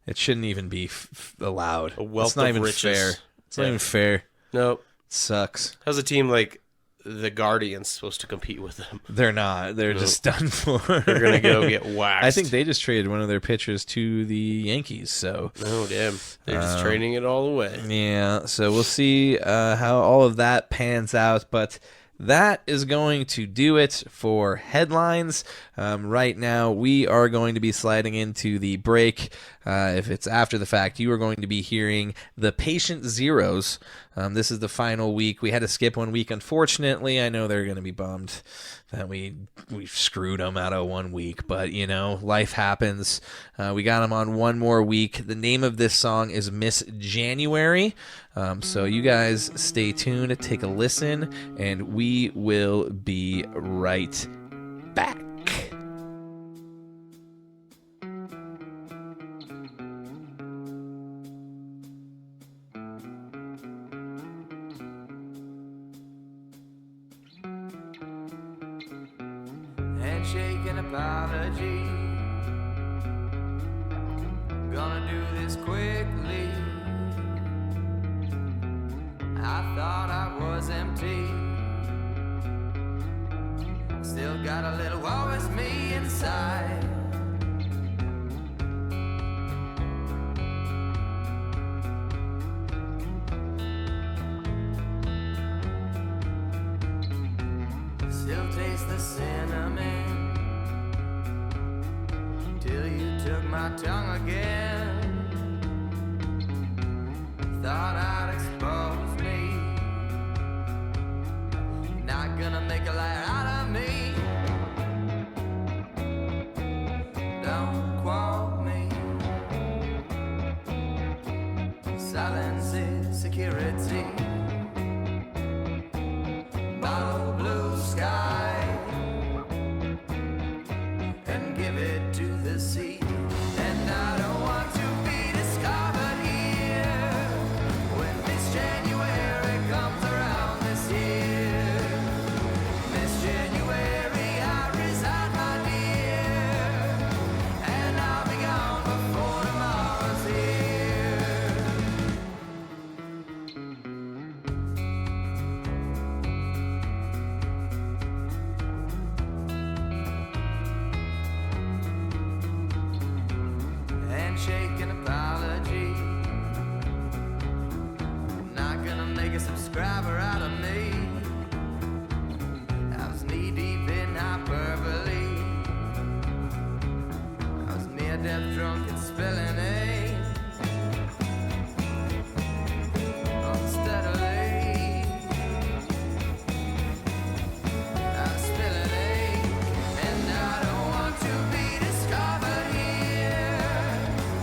It shouldn't even be allowed. A wealth it's not of even riches. fair. It's not even fair. Nope. It sucks. How's a team like the Guardians supposed to compete with them? They're not. They're just done for. They're gonna go get waxed. I think they just traded one of their pitchers to the Yankees. So Oh damn! They're just trading it all away. yeah. So we'll see how all of that pans out. But that is going to do it for headlines. Right now, we are going to be sliding into the break. If it's after the fact, you are going to be hearing the Patient Zeros. This is the final week. We had to skip 1 week, unfortunately. I know they're going to be bummed that we screwed them out of 1 week, but life happens. We got them on one more week. The name of this song is Miss January. So you guys stay tuned, take a listen, and we will be right back. Handshake and apology. Gonna do this quickly. I thought I was empty. Still got a little woe is me inside. Still taste the cinnamon till you took my tongue again. Thought I'd expose me. Not gonna make a liar out of me. Don't quote me. Silence is security. Bottle blue sky and give it to the sea. And I don't want to be discovered here with Miss describe her out of me. I was knee deep in hyperbole. I was near death drunk and spilling names unsteadily. I was spilling ink, and I don't want to be discovered here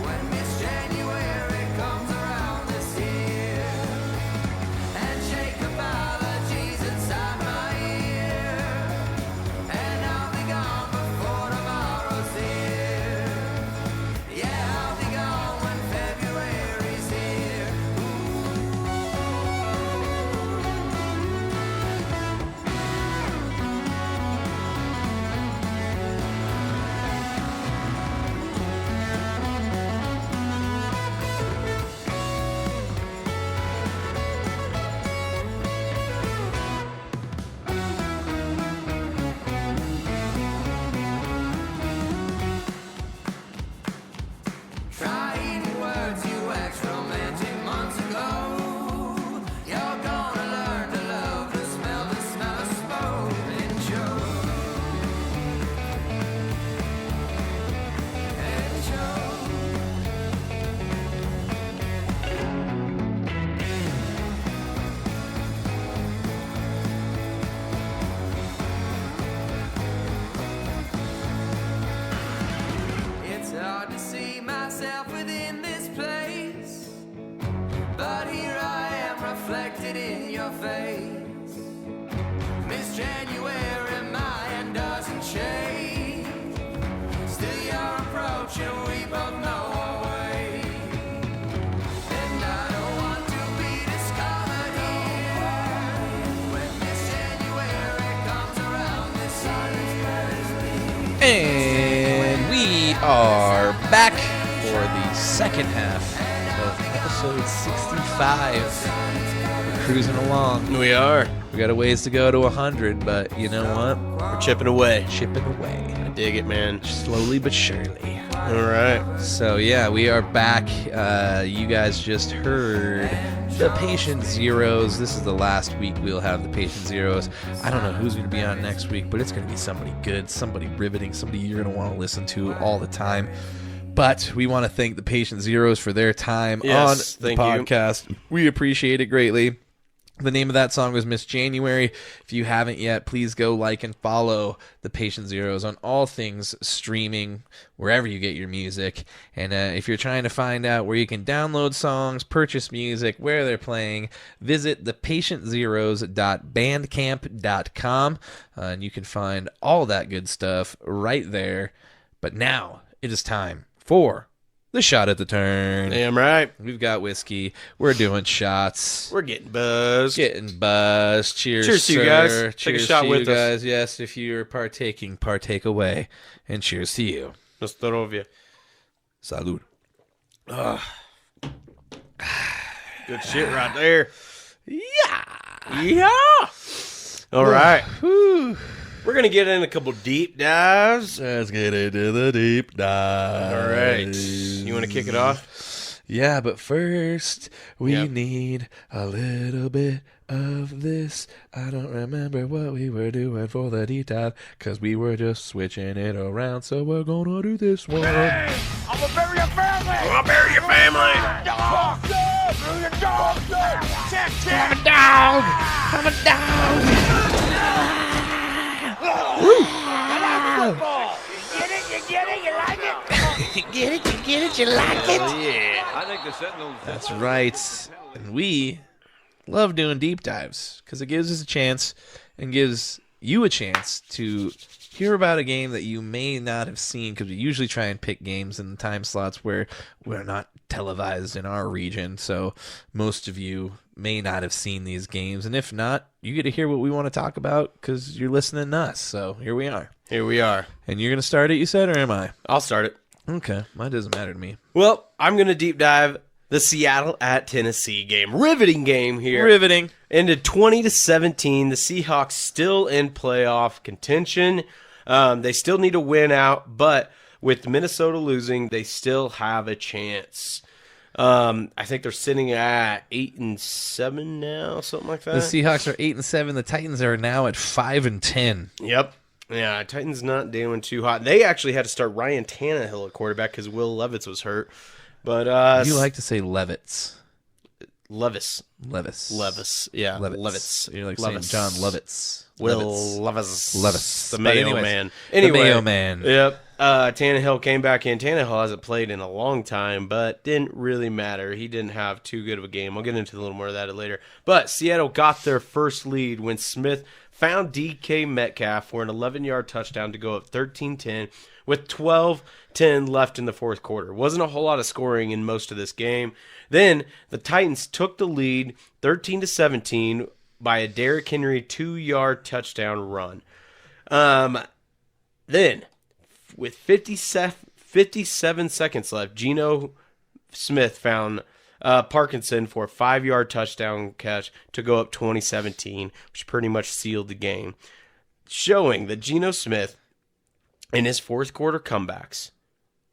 when Miss January comes around this year and shake apologies inside my ear, and I'll be gone before tomorrow's here. Yeah, I'll be gone when February's here. Try eating words you waxed romantic months ago. You're gonna learn to love the smell of smoke. Enjoy. It's hard to see myself within this place, but here I am reflected in your face. Miss January, my end doesn't change. Still your approach and we both know our way. And I don't want to be discovered here when Miss January comes around this silence. And we are back for the second half of episode 65. We're cruising along. We are. We got a ways to go to 100, but you know what? We're chipping away. Chipping away. I dig it, man. Slowly but surely. All right. So yeah, we are back. You guys just heard the Patient Zeros. This is the last week we'll have the Patient Zeros. I don't know who's going to be on next week, but it's going to be somebody good, somebody riveting, somebody you're going to want to listen to all the time. But we want to thank the Patient Zeros for their time on the thank you. podcast. We appreciate it greatly. The name of that song was Miss January. If you haven't yet, please go like and follow the Patient Zeros on all things streaming, wherever you get your music. And if you're trying to find out where you can download songs, purchase music, where they're playing, visit thepatientzeros.bandcamp.com, and you can find all that good stuff right there. But now it is time for the shot at the turn. Damn right. We've got whiskey. We're doing shots. We're getting buzzed. Getting buzzed. Cheers, Cheers to you sir. guys. Cheers Take a shot to with you us. guys. Yes, if you're partaking, partake away. And cheers to you. Nostrovia. Salud. Good shit right there. Yeah. Yeah. All right. We're going to get in a couple deep dives. Let's get into the deep dive. All right. You want to kick it off? Yeah, but first, we Yeah. need a little bit of this. I don't remember what we were doing for the deep dive, because we were just switching it around, so we're gonna do this one. I'm gonna bury your family! I'll bury your family. Dog! Bury your dog! Check, check! I'm down! I'm down! You get it? You like it? Get it, you like it? Yeah. I think the Sentinels. That's right. And we love doing deep dives because it gives us a chance and gives you a chance to hear about a game that you may not have seen, because we usually try and pick games in the time slots where we're not televised in our region. So most of you may not have seen these games. And if not, you get to hear what we want to talk about because you're listening to us. So here we are. Here we are. And you're going to start it, you said, or am I? I'll start it. Okay. Mine doesn't matter to me. Well, I'm going to deep dive the Seattle at Tennessee game. Riveting game here. Riveting. Ended 20-17. The Seahawks still in playoff contention. They still need to win out, but with Minnesota losing, they still have a chance. I think they're sitting at 8-7 now, something like that. The Seahawks are 8-7. The Titans are now at 5-10. Yep. Yeah, Titans not doing too hot. They actually had to start Ryan Tannehill at quarterback because Will Levis was hurt. But You like to say Levitz. Levis. Yeah, Levitz. You're like Levis. saying John Levitz. Will Levis. Levis. The But Mayo anyways, Man. the Anyway, Mayo Man. Yep. Tannehill came back in. Tannehill hasn't played in a long time, but didn't really matter. He didn't have too good of a game. I'll get into a little more of that later. But Seattle got their first lead when Smith found DK Metcalf for an 11-yard touchdown to go up 13-10 with 12-10 left in the fourth quarter. Wasn't a whole lot of scoring in most of this game. Then the Titans took the lead 13-17 by a Derrick Henry 2-yard touchdown run. Then, with 57 seconds left, Geno Smith found Parkinson for a 5-yard touchdown catch to go up 20-17, which pretty much sealed the game, showing that Geno Smith and his fourth quarter comebacks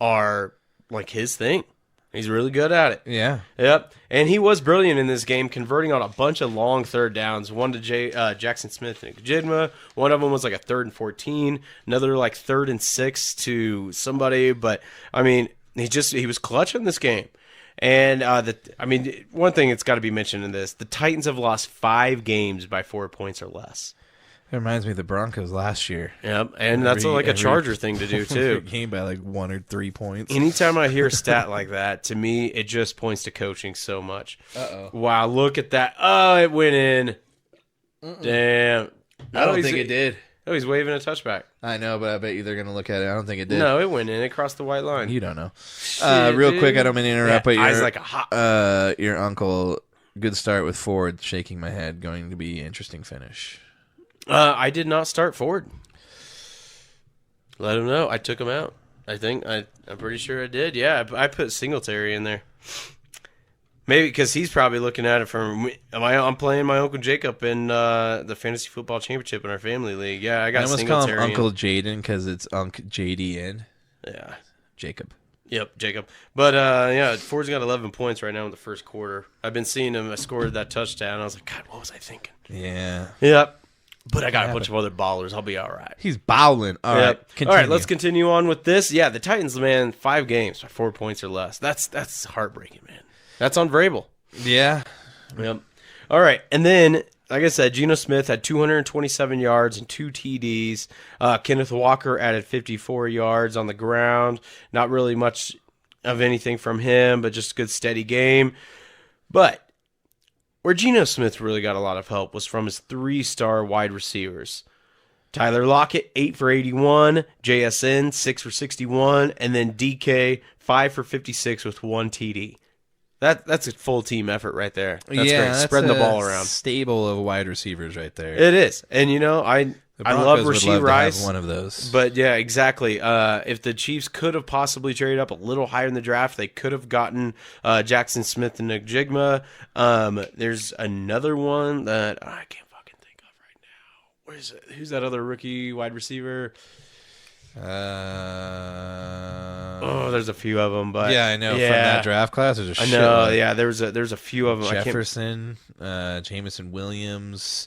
are like his thing. He's really good at it. Yeah. Yep. And he was brilliant in this game, converting on a bunch of long third downs. One to Jackson Smith and Jigma. One of them was like a 3rd and 14. Another like 3rd and 6 to somebody. But, I mean, he was clutch in this game. And, one thing that's got to be mentioned in this, the Titans have lost 5 games by 4 points or less. It reminds me of the Broncos last year. Yep, and that's like a Charger thing to do, too. Game by like 1 or 3 points. Anytime I hear a stat like that, to me, it just points to coaching so much. Uh-oh. Wow, look at that. Oh, it went in. Damn. I don't think it did. Oh, he's waving a touchback. I know, but I bet you they're going to look at it. I don't think it did. No, it went in. It crossed the white line. You don't know. Shit, real dude. quick, I don't mean to interrupt, but eyes like a hot. your uncle, good start with Ford, shaking my head, going to be interesting finish. I did not start Ford. Let him know. I took him out. I'm pretty sure I did. Yeah, I put Singletary in there. Maybe because he's probably looking at it from. I'm playing my Uncle Jacob in the Fantasy Football Championship in our family league. Yeah, I got I almost Singletary. call him Uncle Jaden because it's JDN. Yeah. Jacob. Yep, Jacob. But, yeah, Ford's got 11 points right now in the first quarter. I've been seeing him. I scored that touchdown. I was like, God, what was I thinking? Yeah. Yep. But I got a bunch of other ballers. I'll be all right. He's bowling. All right. All right, let's continue on with this. Yeah, the Titans, man, 5 games by 4 points or less. That's heartbreaking, man. That's on Vrabel. Yeah. Yep. All right, and then, like I said, Geno Smith had 227 yards and 2 TDs. Kenneth Walker added 54 yards on the ground. Not really much of anything from him, but just a good, steady game. But where Geno Smith really got a lot of help was from his 3-star wide receivers. Tyler Lockett, 8 for 81. JSN, 6 for 61. And then DK, 5 for 56 with 1 TD. That's a full team effort right there. That's great. Spreading the ball around. Stable of wide receivers right there. It is. And, you know, I love Rashee Rice. One of those. But, yeah, exactly. If the Chiefs could have possibly traded up a little higher in the draft, they could have gotten Jackson Smith and Njigma. There's another one that I can't fucking think of right now. Where is it? Who's that other rookie wide receiver? There's a few of them, but yeah, I know from that draft class. There's a I know, yeah. There's a few of them. Jefferson, Jameson Williams.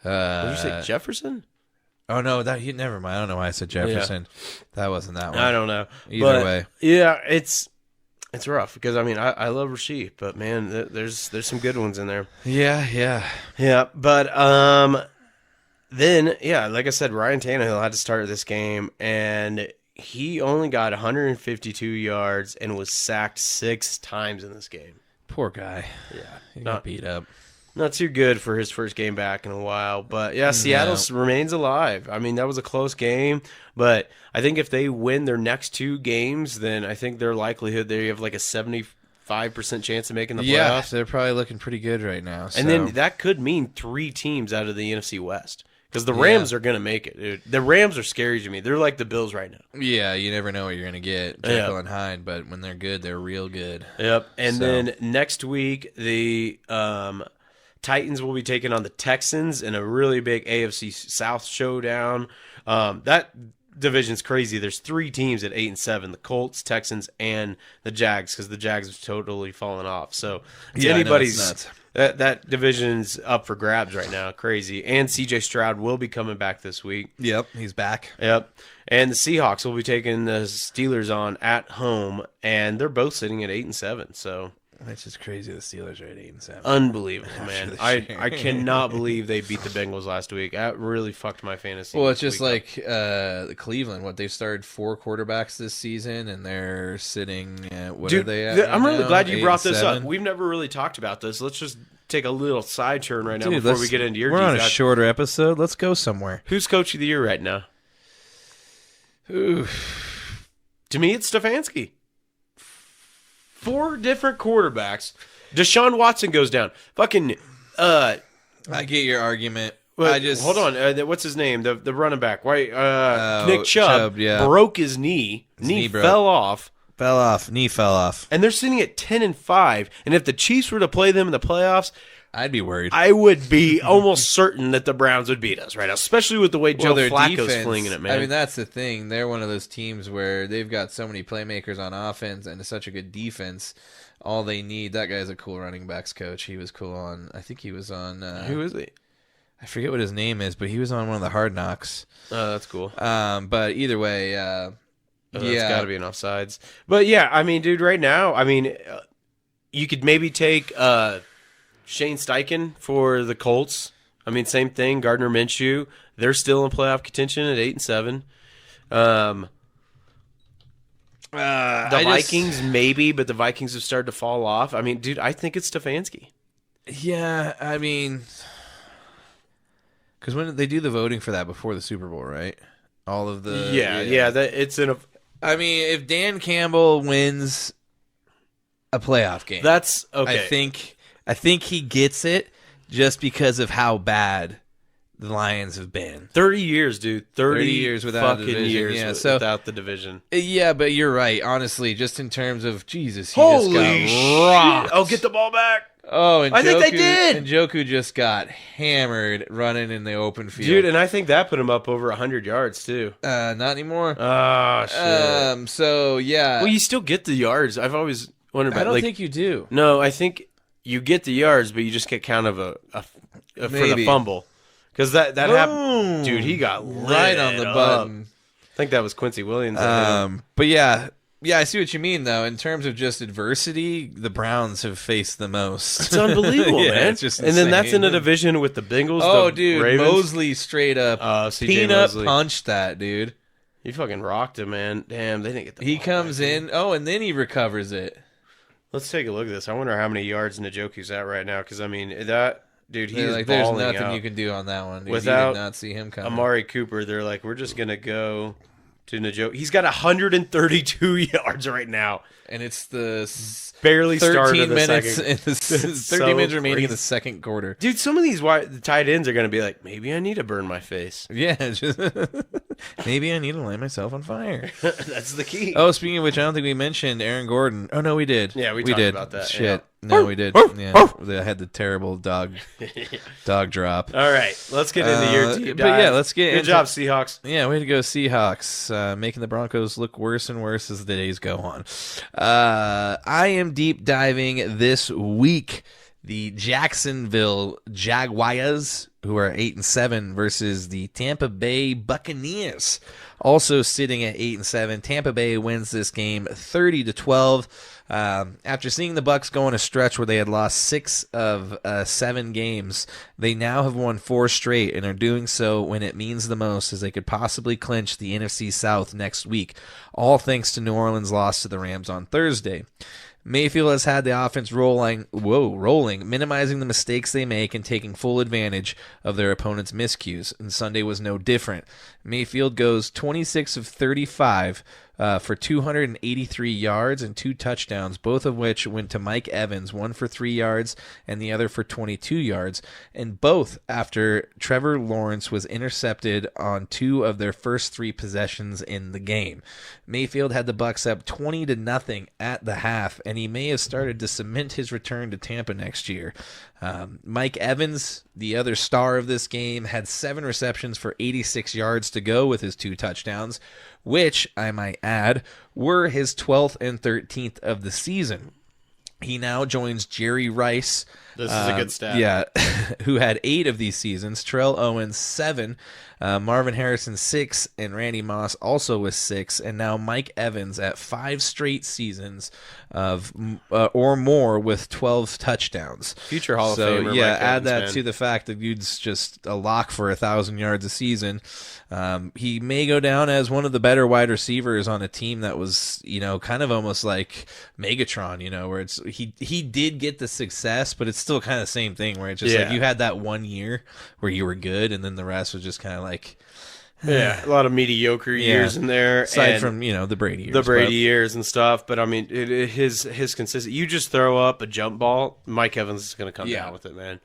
Did you say Jefferson? Oh no, never mind. I don't know why I said Jefferson. Yeah. That wasn't that one. I don't know. Either way, yeah, it's rough because I mean I love Rashee, but man, there's some good ones in there. Yeah. But then, yeah, like I said, Ryan Tannehill had to start this game, and he only got 152 yards and was sacked 6 times in this game. Poor guy. Yeah. He got beat up. Not too good for his first game back in a while. But, yeah, Seattle remains alive. I mean, that was a close game, but I think if they win their next 2 games, then I think their likelihood they have like a 75% chance of making the playoffs. Yeah, they're probably looking pretty good right now. So. And then that could mean 3 teams out of the NFC West. Because the Rams are going to make it, dude. The Rams are scary to me. They're like the Bills right now. Yeah, you never know what you're going to get. Jekyll and Hyde, but when they're good, they're real good. Yep. And then next week, the Titans will be taking on the Texans in a really big AFC South showdown. That division's crazy. There's 3 teams at 8-7: the Colts, Texans, and the Jags, because the Jags have totally fallen off. So it's Yeah, I know, it's anybody's nuts. that division's up for grabs right now. Crazy. And CJ Stroud will be coming back this week. Yep, he's back. Yep. And the Seahawks will be taking the Steelers on at home, and they're both sitting at 8-7. So It's just crazy. The Steelers are at 8-7. unbelievable, man. this I year. cannot believe they beat the Bengals last week. That really fucked my fantasy. Well, it's just week like the Cleveland. What they've started 4 quarterbacks this season, and they're sitting at what are they at? I'm right really now? glad you brought this 8-7? up. We've never really talked about this. Let's just take a little side turn right now Dude, before we get into your We're on a deep dive. shorter episode. Let's go somewhere. Who's coach of the year right now? Oof. To me, it's Stefanski. 4 different quarterbacks. Deshaun Watson goes down. Fucking I get your argument. well, I just hold on. What's his name? The running back. Why? Nick Chubb, yeah. broke his knee. knee broke. Fell off. Fell off. Knee fell off. And they're sitting at 10-5. And if the Chiefs were to play them in the playoffs, I'd be worried. I would be almost certain that the Browns would beat us right now, especially with the way Joe their Flacco's defense, flinging it, man. I mean, that's the thing. They're one of those teams where they've got so many playmakers on offense and such a good defense. All they need. That guy's a cool running backs coach. He was cool on. I think he was on. Who is he? I forget what his name is, but he was on one of the Hard Knocks. Oh, that's cool. But either way, That's yeah, got to be an offsides. But yeah, I mean, dude, right now, I mean, you could maybe take Shane Steichen for the Colts. I mean, same thing. Gardner Minshew, they're still in playoff contention at 8-7. The Vikings, maybe, but the Vikings have started to fall off. I mean, dude, I think it's Stefanski. Yeah, I mean, because when they do the voting for that before the Super Bowl, right? All of the It's in a. I mean, if Dan Campbell wins a playoff game, That's okay. I think he gets it just because of how bad the Lions have been. 30 years, dude. 30 years without a fucking division. years Yeah, so- without the division. Yeah, but you're right. Honestly, just in terms of Jesus, he Holy just got rocked. Oh, get the ball back. Oh, and I think they did. And Njoku just got hammered running in the open field. Dude, and I think that put him up over 100 yards, too. Not anymore. Oh, shit. So yeah. Well, you still get the yards. I've always wondered about I don't like, think you do. No, I think you get the yards, but you just get kind of a for the Maybe. fumble. Because that happened. Boom. Dude, he got Right on the lit button. up. I think that was Quincy Williams. that hit him. But yeah, I see what you mean though. In terms of just adversity, the Browns have faced the most. It's unbelievable, Yeah, man. it's just and then that's in a insane. division with the Bengals. Oh, the dude, Ravens. Mosley straight up CJ peanut Mosley. punched that dude. He fucking rocked him, man. Damn, they didn't get the He ball comes back. in. Oh, and then he recovers it. Let's take a look at this. I wonder how many yards Njoku's at right now. Because I mean, that dude, he's Like, there's balling nothing out. you can do on that one. Dude. Without you did not see him coming. Amari Cooper, they're like, we're just gonna go to Njoku. He's got 132 yards right now. And it's the Barely started 13 the minutes second. in the 13 so minutes remaining in crazy. the second quarter. Dude, some of these the tight ends are gonna be like, maybe I need to burn my face. Yeah, just maybe I need to light myself on fire. That's the key. Oh, speaking of which, I don't think we mentioned Aaron Gordon. Oh no, we did. Yeah, we talked did. about that, Shit, yeah. no, we did. Yeah, I had the terrible dog drop. All right, let's get into your deep dive. But yeah, let's get Good into- job, Seahawks. Yeah, way to go, Seahawks, making the Broncos look worse and worse as the days go on. I am deep diving this week the Jacksonville Jaguars, who are 8-7, versus the Tampa Bay Buccaneers, also sitting at 8-7. Tampa Bay wins this game 30-12. After seeing the Bucs go on a stretch where they had lost 6 of 7 games, they now have won 4 straight and are doing so when it means the most, as they could possibly clinch the NFC South next week, all thanks to New Orleans' loss to the Rams on Thursday. Mayfield has had the offense rolling, minimizing the mistakes they make and taking full advantage of their opponent's miscues, and Sunday was no different. Mayfield goes 26 of 35 for 283 yards and 2 touchdowns, both of which went to Mike Evans, one for 3 yards and the other for 22 yards, and both after Trevor Lawrence was intercepted on 2 of their first 3 possessions in the game. Mayfield had the Bucs up 20-0 at the half, and he may have started to cement his return to Tampa next year. Mike Evans, the other star of this game, had 7 receptions for 86 yards to go with his 2 touchdowns, which, I might add, were his 12th and 13th of the season. He now joins Jerry Rice. This is a good stat. Yeah, who had 8 of these seasons. Terrell Owens, 7. Marvin Harrison, 6. And Randy Moss also with 6. And now Mike Evans at 5 straight seasons of or more with 12 touchdowns. Future Hall of So, Famer. yeah, Mike add Evans, that man. to the fact that dude's just a lock for 1,000 yards a season. He may go down as one of the better wide receivers on a team that was, kind of almost like Megatron, where it's he did get the success, but it's still kind of the same thing where it's just like you had that one year where you were good, and then the rest was just kind of like a lot of mediocre years in there, aside from the Brady years, years and stuff. But I mean, his consistent. You just throw up a jump ball, Mike Evans is going to come down with it, man.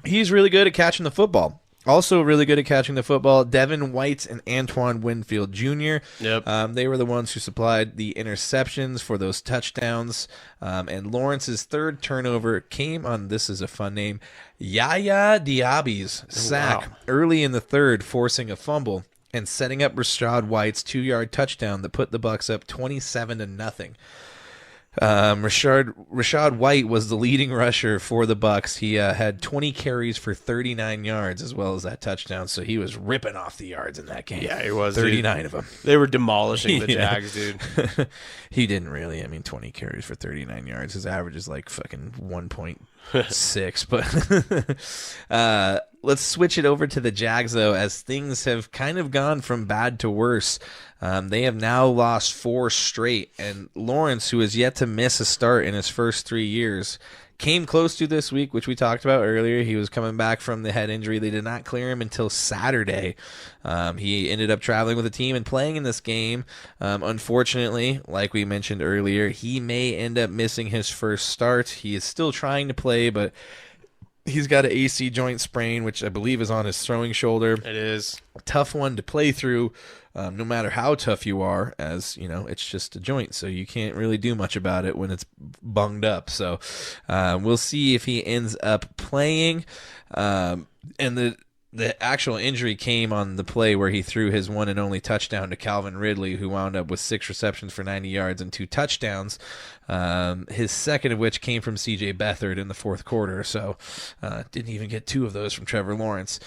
He's really good at catching the football. Also really good at catching the football, Devin White and Antoine Winfield Jr. Yep. They were the ones who supplied the interceptions for those touchdowns. And Lawrence's 3rd turnover came on, this is a fun name, Yaya Diaby's sack early in the 3rd, forcing a fumble and setting up Rashad White's 2-yard touchdown that put the Bucs up 27-0. Rashad White was the leading rusher for the Bucs. He had 20 carries for 39 yards as well as that touchdown, so he was ripping off the yards in that game. Yeah, he was. 39 of them. They were demolishing the Jags, dude. He didn't really. 20 carries for 39 yards. His average is like fucking 1.6. But let's switch it over to the Jags, though, as things have kind of gone from bad to worse. They have now lost 4 straight, and Lawrence, who has yet to miss a start in his first 3 years, came close to this week, which we talked about earlier. He was coming back from the head injury. They did not clear him until Saturday. He ended up traveling with the team and playing in this game. Unfortunately, like we mentioned earlier, he may end up missing his first start. He is still trying to play, but he's got an AC joint sprain, which I believe is on his throwing shoulder. It is a tough one to play through, no matter how tough you are, as it's just a joint, so you can't really do much about it when it's bunged up. So we'll see if he ends up playing. And the actual injury came on the play where he threw his one and only touchdown to Calvin Ridley, who wound up with 6 receptions for 90 yards and 2 touchdowns. His second of which came from C.J. Beathard in the 4th quarter. So didn't even get 2 of those from Trevor Lawrence.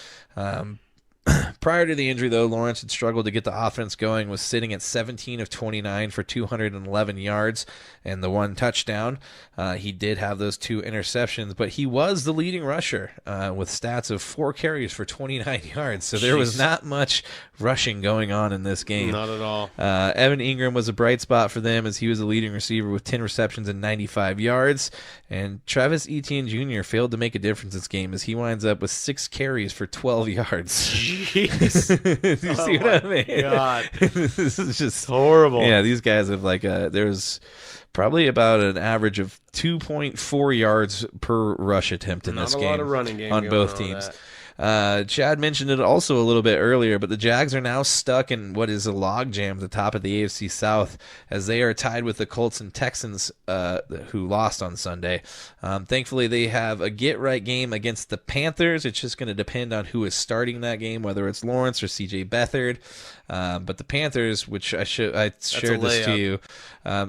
Prior to the injury, though, Lawrence had struggled to get the offense going, was sitting at 17 of 29 for 211 yards and the 1 touchdown. He did have those 2 interceptions, but he was the leading rusher with stats of 4 carries for 29 yards. So there was not much rushing going on in this game. Not at all. Evan Ingram was a bright spot for them as he was the leading receiver with 10 receptions and 95 yards. And Travis Etienne Jr. failed to make a difference this game as he winds up with 6 carries for 12 yards. Jeez. You see what I mean? God. This is just horrible. Yeah, these guys have there's probably about an average of 2.4 yards per rush attempt in this game. Not a lot of running game on both going teams. Chad mentioned it also a little bit earlier, but the Jags are now stuck in what is a logjam at the top of the AFC South as they are tied with the Colts and Texans who lost on Sunday. Thankfully, they have a get-right game against the Panthers. It's just going to depend on who is starting that game, whether it's Lawrence or C.J. Beathard. But the Panthers, which I shared this to you,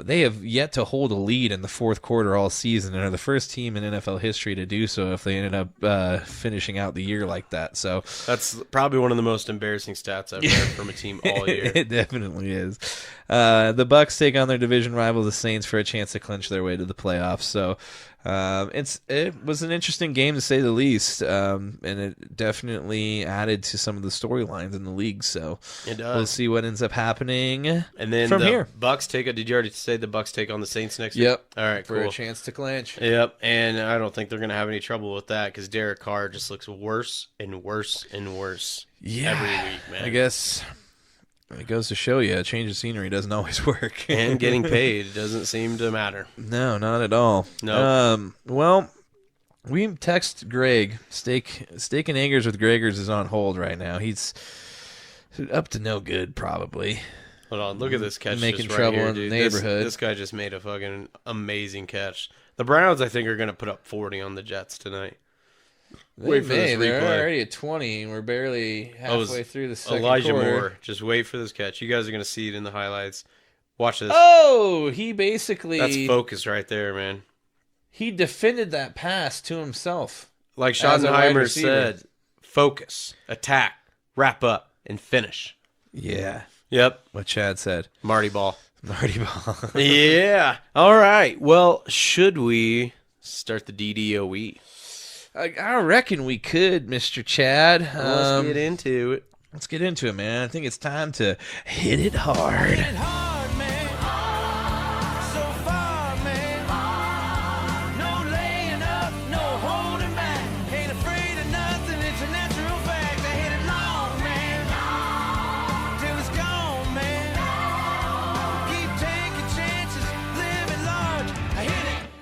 they have yet to hold a lead in the 4th quarter all season and are the first team in NFL history to do so if they ended up finishing out the year like that. So that's probably one of the most embarrassing stats I've heard from a team all year. It definitely is. The Bucs take on their division rival, the Saints, for a chance to clinch their way to the playoffs. So it was an interesting game to say the least, and it definitely added to some of the storylines in the league. So it does. We'll see what ends up happening. And then from here, Bucs take it. Did you already say the Bucs take on the Saints next week? Yep. All right, for cool. a chance to clinch. Yep, and I don't think they're going to have any trouble with that because Derek Carr just looks worse and worse and worse every week, man. I guess It goes to show you, a change of scenery doesn't always work. And getting paid doesn't seem to matter. No, not at all. No. Well, we text Greg. Steak and Eggers with Gregers is on hold right now. He's up to no good, probably. Hold on, look at this catch. Making just trouble right here, in the dude. neighborhood. This guy just made a fucking amazing catch. The Browns, I think, are going to put up 40 on the Jets tonight. Wait for this They're replay. already at 20, and we're barely halfway through the second Elijah quarter. Moore. Just wait for this catch. You guys are going to see it in the highlights. Watch this. Oh, he basically... That's focus right there, man. He defended that pass to himself. Like As a wide Schottenheimer receiver. said, focus, attack, wrap up, and finish. Yeah. Yep. What Chad said. Marty Ball. Marty Ball. Yeah. All right. Well, should we start the DDOE? I reckon we could, Mr. Chad. Let's get into it. Let's get into it, man. I think it's time to hit it hard. hard, man. So far, man. No laying up, no holding back. Ain't afraid of nothing, it's a natural fact. I hit it long, man. Till it's gone, man. Keep taking chances, live it large. I hit it hard.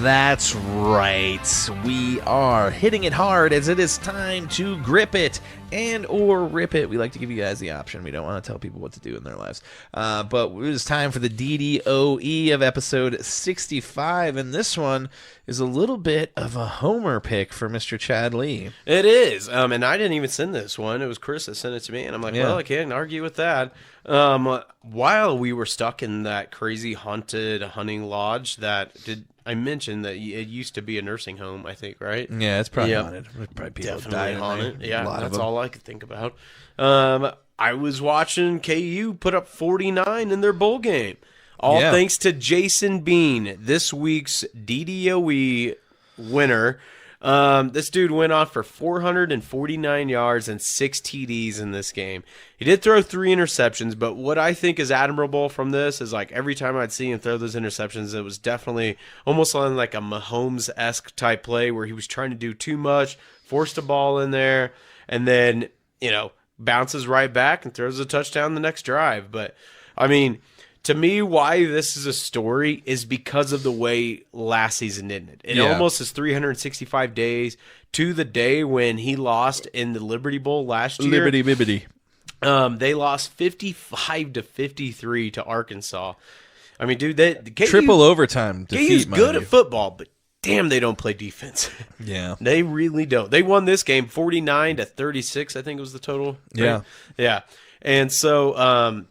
That's right. We are hitting it hard as it is time to grip it and or rip it. We like to give you guys the option. We don't want to tell people what to do in their lives. But it is time for the DDOE of episode 65. And this one is a little bit of a homer pick for Mr. Chad Lee. It is. And I didn't even send this one. It was Chris that sent it to me. And I'm like, Yeah. well, I can't argue with that. While we were stuck in that crazy haunted hunting lodge I mentioned that it used to be a nursing home, I think, right? Yeah, it's probably Yep. haunted. There's probably people Definitely dying. haunted. A Yeah, lot of that's them. all I could think about. I was watching KU put up 49 in their bowl game. All Yeah. thanks to Jason Bean, this week's DDOE winner. This dude went off for 449 yards and 6 TDs in this game. He did throw 3 interceptions, but what I think is admirable from this is like every time I'd see him throw those interceptions, it was definitely almost on like a Mahomes-esque type play where he was trying to do too much, forced a ball in there, and then, bounces right back and throws a touchdown the next drive. But, I mean, to me, why this is a story is because of the way last season ended. It Yeah. almost is 365 days to the day when he lost in the Liberty Bowl last year. Liberty bibbity. They lost 55-53 to Arkansas. I mean, dude, KU, Triple overtime KU's defeat, mind good you. at football, but damn, they don't play defense. Yeah. They really don't. They won this game 49-36, I think was the total. Right? Yeah. Yeah. And so,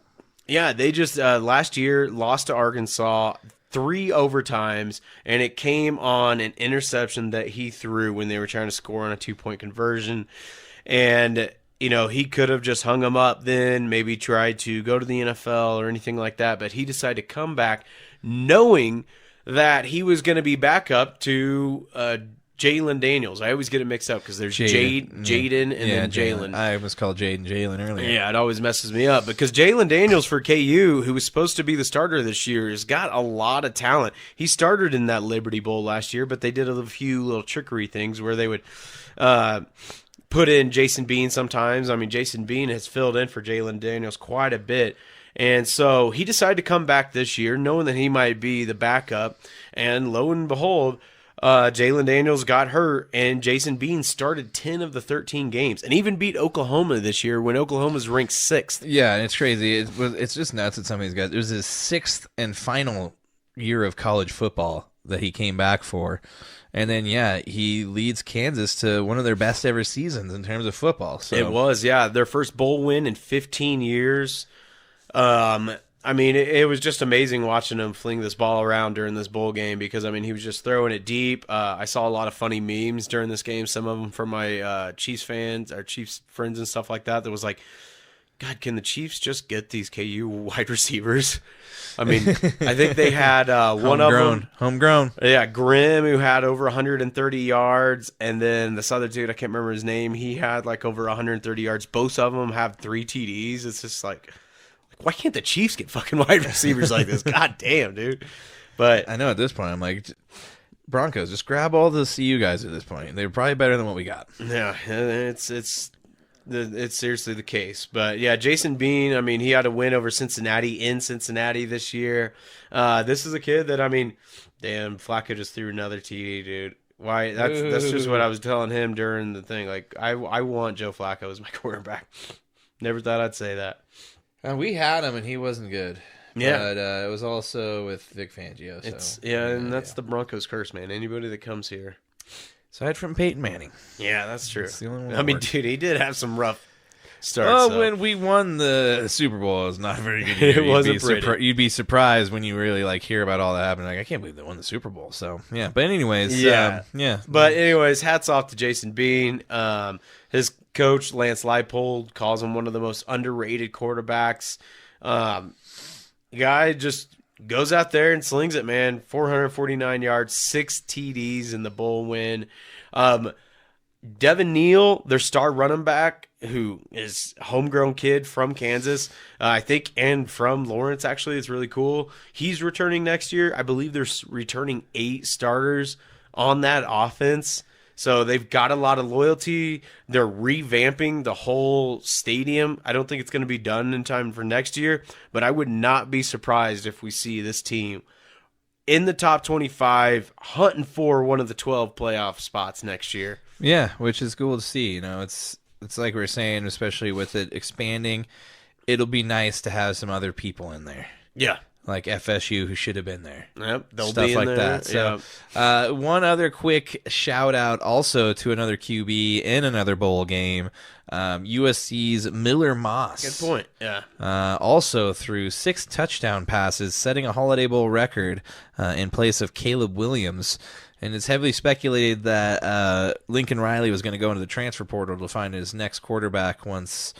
they just last year lost to Arkansas 3 overtimes, and it came on an interception that he threw when they were trying to score on a 2-point conversion. And, he could have just hung him up then, maybe tried to go to the NFL or anything like that, but he decided to come back knowing that he was going to be back up to Jalen Daniels. I always get it mixed up because there's Jaden and then Jalen. I was called Jalen earlier. Yeah, it always messes me up because Jalen Daniels for KU, who was supposed to be the starter this year, has got a lot of talent. He started in that Liberty Bowl last year, but they did a few little trickery things where they would put in Jason Bean sometimes. I mean, Jason Bean has filled in for Jalen Daniels quite a bit. And so he decided to come back this year knowing that he might be the backup. And lo and behold, Jalen Daniels got hurt, and Jason Bean started 10 of the 13 games and even beat Oklahoma this year when Oklahoma's ranked 6th. Yeah, and it's crazy. It's just nuts at some of these guys. It was his 6th and final year of college football that he came back for. And then, he leads Kansas to one of their best ever seasons in terms of football. So It was, their first bowl win in 15 years. I mean, it was just amazing watching him fling this ball around during this bowl game because, I mean, he was just throwing it deep. I saw a lot of funny memes during this game, some of them from my Chiefs fans or Chiefs friends and stuff like that was like, God, can the Chiefs just get these KU wide receivers? I mean, I think they had one of them. Homegrown. Yeah, Grimm, who had over 130 yards, and then this other dude, I can't remember his name, he had like over 130 yards. Both of them have 3 TDs. It's just like why can't the Chiefs get fucking wide receivers like this? God damn, dude. But I know at this point, I'm like, Broncos, just grab all the CU guys at this point. They're probably better than what we got. yeah, it's it's seriously the case. But yeah, Jason Bean, I mean, he had a win over Cincinnati in Cincinnati this year. This is a kid that, I mean, damn, Flacco just threw another TD, dude. Why? That's just what I was telling him during the thing. Like, I want Joe Flacco as my quarterback. Never thought I'd say that. We had him, and he wasn't good. Yeah. But it was also with Vic Fangio. So. That's the Broncos' curse, man. Anybody that comes here. Aside from Peyton Manning. Yeah, that's true. That's the only one I mean, that dude, he did have some rough starts. Oh, when we won the Super Bowl, it was not a very good year. It wasn't pretty. You'd be surprised when you really hear about all that happening. Like, I can't believe they won the Super Bowl. So yeah, but anyways, yeah. But anyways, hats off to Jason Bean. His coach Lance Leipold calls him one of the most underrated quarterbacks. Guy just goes out there and slings it, man. 449 yards, 6 TDs in the bowl win. Devin Neal, their star running back, who is a homegrown kid from Kansas, I think, and from Lawrence, actually. It's really cool. He's returning next year. I believe they're returning 8 starters on that offense. So they've got a lot of loyalty. They're revamping the whole stadium. I don't think it's going to be done in time for next year, but I would not be surprised if we see this team in the top 25, hunting for one of the 12 playoff spots next year. Yeah, which is cool to see. You know, it's like we were saying, especially with it expanding, it'll be nice to have some other people in there. Yeah. Like FSU, who should have been there. Yep, they'll Stuff be in like there. that. So, one other quick shout out also to another QB in another bowl game, USC's Miller Moss. Good point. Yeah. Also threw 6 touchdown passes, setting a Holiday Bowl record in place of Caleb Williams. And it's heavily speculated that Lincoln Riley was going to go into the transfer portal to find his next quarterback once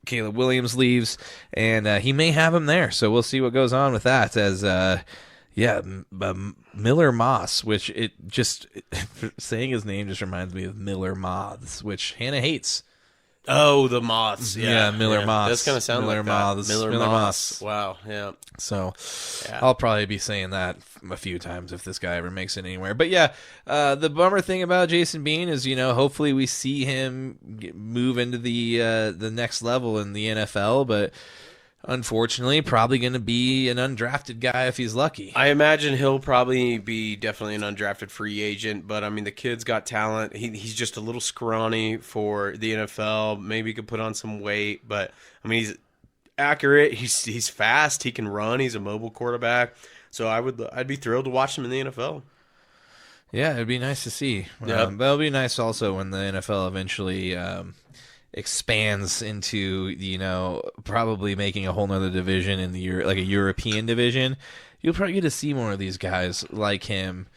Caleb Williams leaves, and he may have him there. So we'll see what goes on with that. As Miller Moss, which saying his name just reminds me of Miller Moths, which Hannah hates. Oh, the Moths. Yeah, Miller Moths. That's going to sound Miller like that. Moths. Miller Moths. Wow, yeah. So I'll probably be saying that a few times if this guy ever makes it anywhere. But yeah, the bummer thing about Jason Bean is, hopefully we see him move into the next level in the NFL, but unfortunately probably going to be an undrafted guy if he's lucky. I imagine he'll probably be definitely an undrafted free agent, but I mean, the kid's got talent. He's just a little scrawny for the NFL. Maybe he could put on some weight, but I mean, he's accurate. He's fast. He can run. He's a mobile quarterback. So I'd be thrilled to watch him in the NFL. Yeah, it'd be nice to see. Yep. That'll be nice also when the NFL eventually expands into, probably making a whole nother division in like a European division. You'll probably get to see more of these guys like him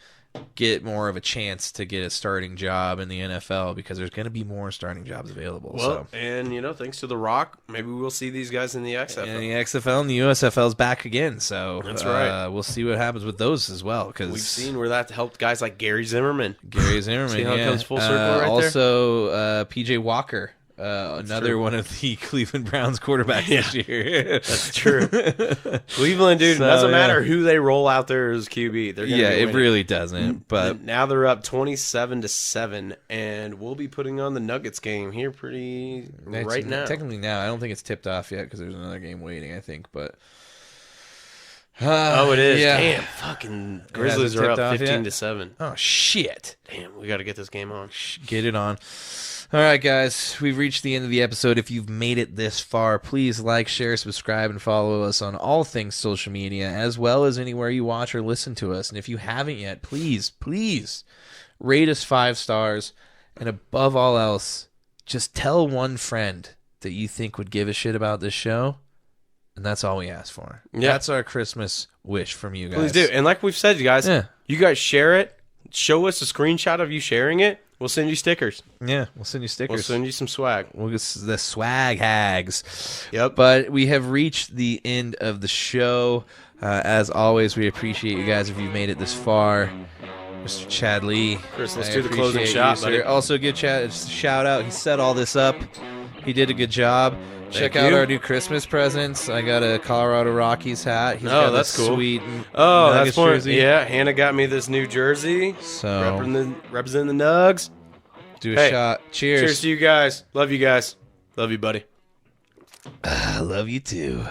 get more of a chance to get a starting job in the NFL because there's going to be more starting jobs available. Well, and thanks to The Rock, maybe we'll see these guys in the XFL. And the XFL and the USFL's back again, so that's right. We'll see what happens with those as well. Because we've seen where that helped guys like Gary Zimmerman. See how it comes full circle right there? Also, PJ Walker. Another one of the Cleveland Browns quarterbacks this year. That's true. Cleveland, dude, doesn't matter who they roll out there as QB. They're gonna it really doesn't. But now they're up 27-7, and we'll be putting on the Nuggets game here right now. Technically now, I don't think it's tipped off yet because there's another game waiting, I think. But it is. Yeah. Damn, fucking Grizzlies are up 15-7. Oh shit! Damn, we got to get this game on. Get it on. All right, guys, we've reached the end of the episode. If you've made it this far, please like, share, subscribe, and follow us on all things social media, as well as anywhere you watch or listen to us. And if you haven't yet, please rate us 5 stars. And above all else, just tell one friend that you think would give a shit about this show. And that's all we ask for. Yeah. That's our Christmas wish from you guys. Please do. And like we've said, you guys, you guys share it. Show us a screenshot of you sharing it. We'll send you stickers. Yeah, we'll send you stickers. We'll send you some swag. We'll get the swag hags. Yep. But we have reached the end of the show. As always, we appreciate you guys if you've made it this far. Mr. Chad Lee. Chris, let's do the closing shot, buddy. Also, give Chad a shout out. He set all this up. He did a good job. Check out our new Christmas presents. I got a Colorado Rockies hat. He's got that's cool. Sweet that's jersey. Yeah, Hannah got me this new jersey. So representing the Nugs. Do a Hey, shot. Cheers. Cheers to you guys. Love you guys. Love you, buddy. I love you too.